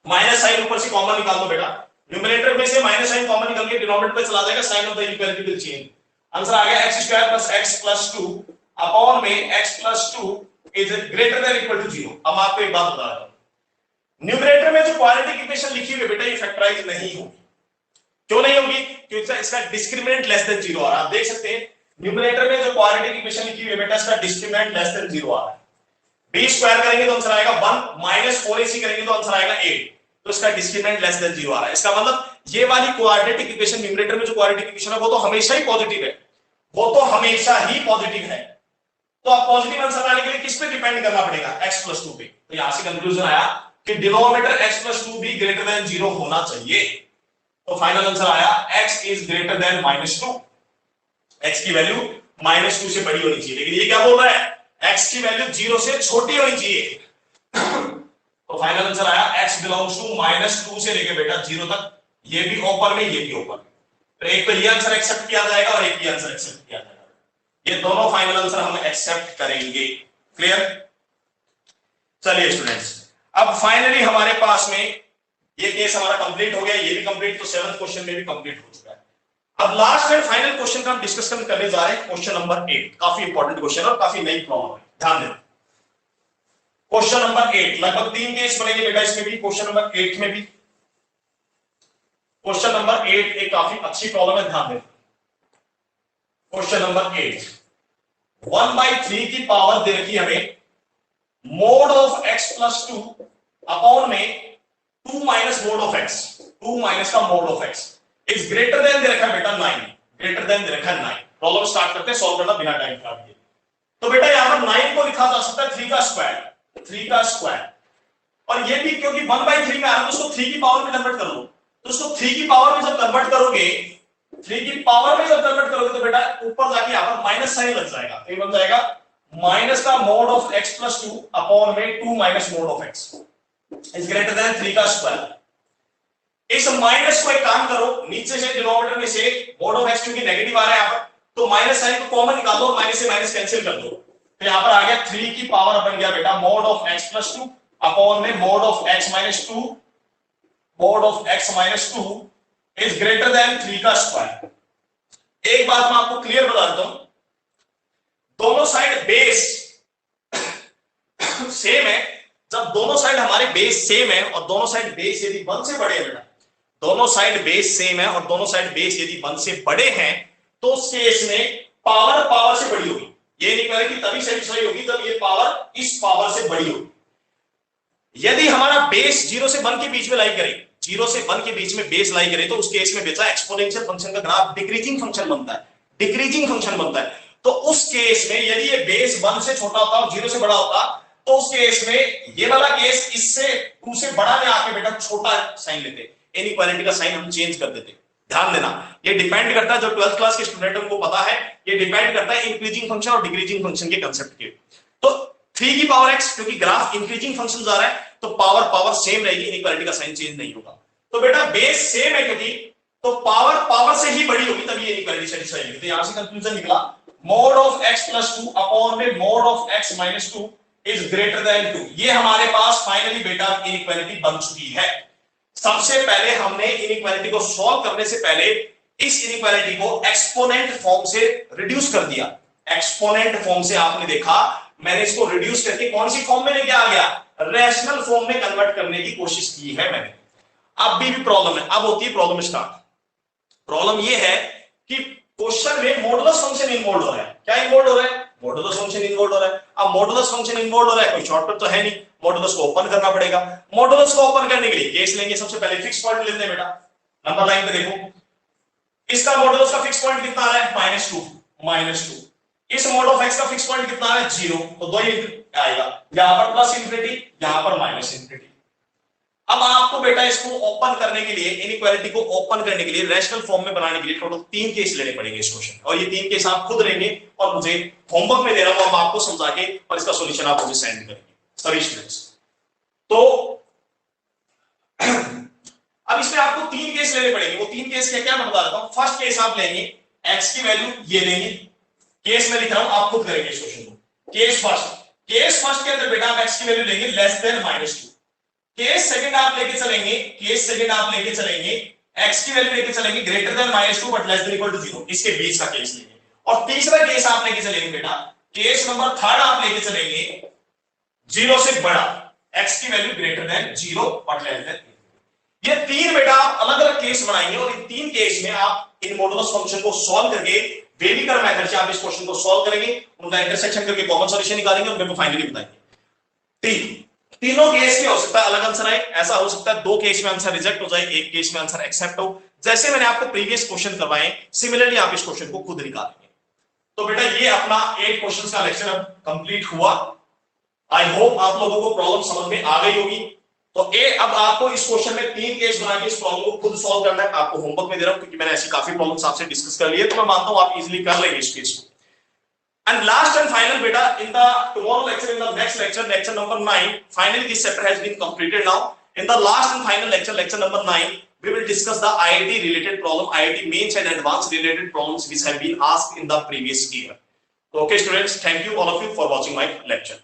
Minus sign ऊपर से कॉमन निकाल दो बेटा, न्यूमरेटर में से माइनस साइन कॉमन निकल के डिनोमिनेटर पे चला जाएगा, sign of the equality will change. Answer आ गया x square plus x plus 2 upon में x plus 2 is greater than equal to 0। अब आपको एक बात बता रहा हूं, न्यूमरेटर में जो क्वाड्रेटिक इक्वेशन लिखी हुई है बेटा ये फैक्टराइज नहीं होगी। क्यों नहीं होगी, क्योंकि इसका डिस्क्रिमिनेंट लेस देन 0 आ रहा है। आप देख सकते हैं न्यूमरेटर में जो क्वाड्रेटिक इक्वेशन लिखी हुई है बेटा इसका डिस्क्रिमिनेंट लेस देन 0 आ रहा है। b स्क्वायर करेंगे तो आंसर आएगा 1, माइनस 4ac करेंगे तो आंसर आएगा 8, तो इसका डिस्क्रिमिनेंट लेस देन 0 आ रहा है। इसका मतलब ये वाली क्वाड्रेटिक इक्वेशन, न्यूमरेटर में जो क्वाड्रेटिक इक्वेशन है वो तो हमेशा ही पॉजिटिव है, वो तो हमेशा ही पॉजिटिव है। तो अब पॉजिटिव आंसर आने के लिए किस पे डिपेंड करना पड़ेगा, x प्लस 2 पे। तो यहां से कंक्लूजन आया कि डिनोमिनेटर x प्लस 2 भी ग्रेटर देन 0 होना चाहिए। तो फाइनल आंसर आया x is greater than -2, x की वैल्यू -2 से बड़ी होनी चाहिए। लेकिन ये क्या बोल रहा है, x की वैल्यू 0 से छोटी होनी चाहिए। तो फाइनल आंसर आया x बिलोंग्स टू -2 से लेके बेटा 0 तक, ये भी ओपन में ये भी ओपन। तो एक तो ये आंसर एक्सेप्ट किया जाएगा और एक ये आंसर एक्सेप्ट किया जाएगा, ये दोनों फाइनल आंसर हम एक्सेप्ट करेंगे। क्लियर? चलिए स्टूडेंट्स, अब फाइनली हमारे पास में ये केस हमारा कंप्लीट हो गया, ये भी कंप्लीट, तो 7th क्वेश्चन में भी कंप्लीट हो चुका है। अब लास्ट एंड फाइनल क्वेश्चन का हम डिस्कशन करने जा रहे हैं, क्वेश्चन नंबर 8। काफी इंपॉर्टेंट क्वेश्चन और काफी नई प्रॉब्लम है, ध्यान देना। क्वेश्चन नंबर 8, लगभग 3 केस बनेंगे बेटा इसमें भी, क्वेश्चन नंबर 8 में भी। क्वेश्चन नंबर 8 एक काफी अच्छी प्रॉब्लम है, ध्यान देना। क्वेश्चन नंबर 8, 1/3 की पावर दे रखी हमें, mod of x plus 2 upon में 2 minus mod of x, 2 minus का mod of x is greater than दे रखा है बेटा 9, ग्रेटर देन दे रखा है 9। प्रॉब्लम स्टार्ट करते हैं, सॉल्व करना बिना टाइम खराब किए। तो बेटा यहां पर 9 को लिखा जा सकता है 3 का स्क्वायर, 3 का स्क्वायर, और ये भी क्योंकि 1/3 में आ रहा है तो उसको 3 की पावर में कन्वर्ट कर लो। तो उसको 3 की पावर में जब कन्वर्ट करोगे, 3 की पावर में जब कन्वर्ट करोगे तो बेटा ऊपर जाके यहां पर माइनस साइन लग जाएगा, तो ये बन जाएगा माइनस का mod of x plus 2 upon में 2 minus mod of x is greater than 3 का स्क्वायर। इस माइनस को एक काम करो, नीचे से डिनोमिनेटर में से मोड ऑफ x क्योंकि नेगेटिव आ रहा है यहां पर, तो माइनस साइन को कॉमन निकाल दो, माइनस से माइनस कैंसिल कर दो, तो यहां पर आ गया 3 की पावर बन गया बेटा mod of x plus 2 upon में mod of x minus 2, mod of x minus 2 is greater than 3 का स्क्वायर। एक बात मैं आपको क्लियर बता देता हूं, दोनों साइड बेस सेम है, जब दोनों साइड हमारे बेस सेम है और दोनों साइड बेस यदि 1 से बड़े हैं, दोनों साइड बेस सेम है और दोनों साइड बेस यदि 1 से बड़े हैं, तो उस केस में पावर पावर से बड़ी होगी। ये इनइक्वालिटी तभी सेटिस्फाई होगी जब ये पावर इस पावर से बड़ी होगी। यदि हमारा बेस 0 से 1 के बीच में लाई करे, 0 से 1 के बीच में बेस लाई करे तो उस केस में बेटा एक्सपोनेंशियल फंक्शन का ग्राफ डिक्रीजिंग फंक्शन बनता है, डिक्रीजिंग फंक्शन बनता है। तो उस केस में यदि ये बेस 1 से छोटा होता और 0 से बड़ा होता तो उस केस में ये वाला केस इससे 2 से बड़ा में आके बेटा छोटा साइन लेते, इनइक्वालिटी का साइन हम चेंज कर देते। ध्यान देना, ये डिपेंड करता है, जो 12th क्लास के स्टूडेंट उनको पता है, ये डिपेंड करता है इंक्रीजिंग फंक्शन और डिक्रीजिंग फंक्शन के कंसेप्ट के। तो 3 की पावर x, क्योंकि ग्राफ इंक्रीजिंग फंक्शन जा रहा है तो पावर सेम रहेगी, इनइक्वालिटी का साइन चेंज नहीं होगा। तो बेटा बेस सेम है क्योंकि, तो पावर से ही बड़ी होगी तभी इनइक्वालिटी सेटिस्फाई होगी। तो यहां से कंक्लूजन निकला mod of x plus 2 upon में mod of x minus 2 is greater than 2। ये हमारे पास फाइनली बेटा इनइक्वालिटी बन चुकी है। सबसे पहले हमने इनइक्वालिटी को सॉल्व करने से पहले इस इनइक्वालिटी को एक्सपोनेंट फॉर्म से रिड्यूस कर दिया। एक्सपोनेंट फॉर्म से आपने देखा, मैंने इसको रिड्यूस करके कौन सी फॉर्म में लेके आ गया, रैशनल फॉर्म में कन्वर्ट करने की कोशिश की है मैंने। अब भी प्रॉब्लम है, अब होती है प्रॉब्लम स्टार्ट। प्रॉब्लम ये है कि क्वेश्चन में मॉडुलस फंक्शन इन्वॉल्व हो रहा है। क्या इन्वॉल्व हो रहा है, मॉडुलस फंक्शन इन्वॉल्व हो रहा है। अब मॉडुलस फंक्शन इन्वॉल्व हो रहा है, कोई शॉर्टकट तो है नहीं, मॉडुलस को ओपन करना पड़ेगा। मॉडुलस को ओपन करने के लिए केस लेंगे, सबसे पहले फिक्स पॉइंट लेते हैं बेटा। नंबर लाइन पे देखो, इसका मॉडुलस का फिक्स पॉइंट कितना आ रहा है, -2। इस मॉड ऑफ x का फिक्स पॉइंट कितना है, 0, तो 2 आएगा, यहां पर प्लस इंफिनिटी, यहां पर माइनस इंफिनिटी। अब आपको बेटा इसको ओपन करने के लिए, इनइक्वालिटी को ओपन करने के लिए, रैशनल फॉर्म में बनाने के लिए टोटल 3 केस लेने पड़ेगे इस क्वेश्चन, और ये 3 केस आप खुद लेंगे और मुझे होमवर्क में दे रहा हूं, हम आपको समझा के और इसका सॉल्यूशन आप मुझे सेंड करेंगे सभी स्टूडेंट्स। तो अब इसमें आपको 3 केस लेने पड़ेंगे। वो 3 केस क्या मैं बता देता हूं। फर्स्ट केस आप लेंगे, x की वैल्यू ये लेंगे, केस में लिख रहा हूं, आप खुद करेंगे इस क्वेश्चन को। केस फर्स्ट के अंदर बेटा आप x की वैल्यू लेंगे लेस देन -2। केस सेकंड आप लेके चलेंगे, x की वैल्यू लेके चलेंगे greater than -2 but less than equal to 0, इसके बीच का केस लेंगे। और तीसरा केस आप लेके चलेंगे बेटा, केस नंबर 3 आप लेके चलेंगे 0 से बड़ा, x की value greater than 0 but less than. ये 3 बेटा आप अलग अलग केस बनाएंगे और इन 3 केस में आप इन मॉडुलस फंक्शन को सॉल्व करके वेलिकर मेथड से आप इस क्वेश्चन को सॉल्व करेंगे, उनका इंटरसेक्शन करके कॉमन सॉल्यूशन निकालेंगे और मेरे को फाइनली बताएंगे। तीनों केस में हो सकता है अलग आंसर आए, ऐसा हो सकता है 2 केस में आंसर रिजेक्ट हो जाए, 1 केस में आंसर एक्सेप्ट हो। जैसे मैंने आपको प्रीवियस क्वेश्चन करवाए, सिमिलरली आप इस क्वेश्चन को खुद निकालेंगे। तो बेटा ये अपना 8 क्वेश्चंस का लेक्चर अब कंप्लीट हुआ। आई होप आप लोगों को प्रॉब्लम समझ में आ गई होगी। तो अब आपको इस क्वेश्चन में 3 केस बना के इस प्रॉब्लम को खुद सॉल्व करना है। आपको होमवर्क में दे रहा हूं क्योंकि मैंने ऐसी काफी प्रॉब्लम्स आपसे डिस्कस कर ली है, तो मैं मानता हूं आप इजीली कर लेंगे इस केस को। And last and final beta, in the tomorrow lecture, in the next lecture, lecture number 9, finally this chapter has been completed now. In the last and final lecture, lecture number 9, we will discuss the IIT related problem, IIT mains and advanced related problems which have been asked in the previous year. So, okay students, thank you all of you for watching my lecture.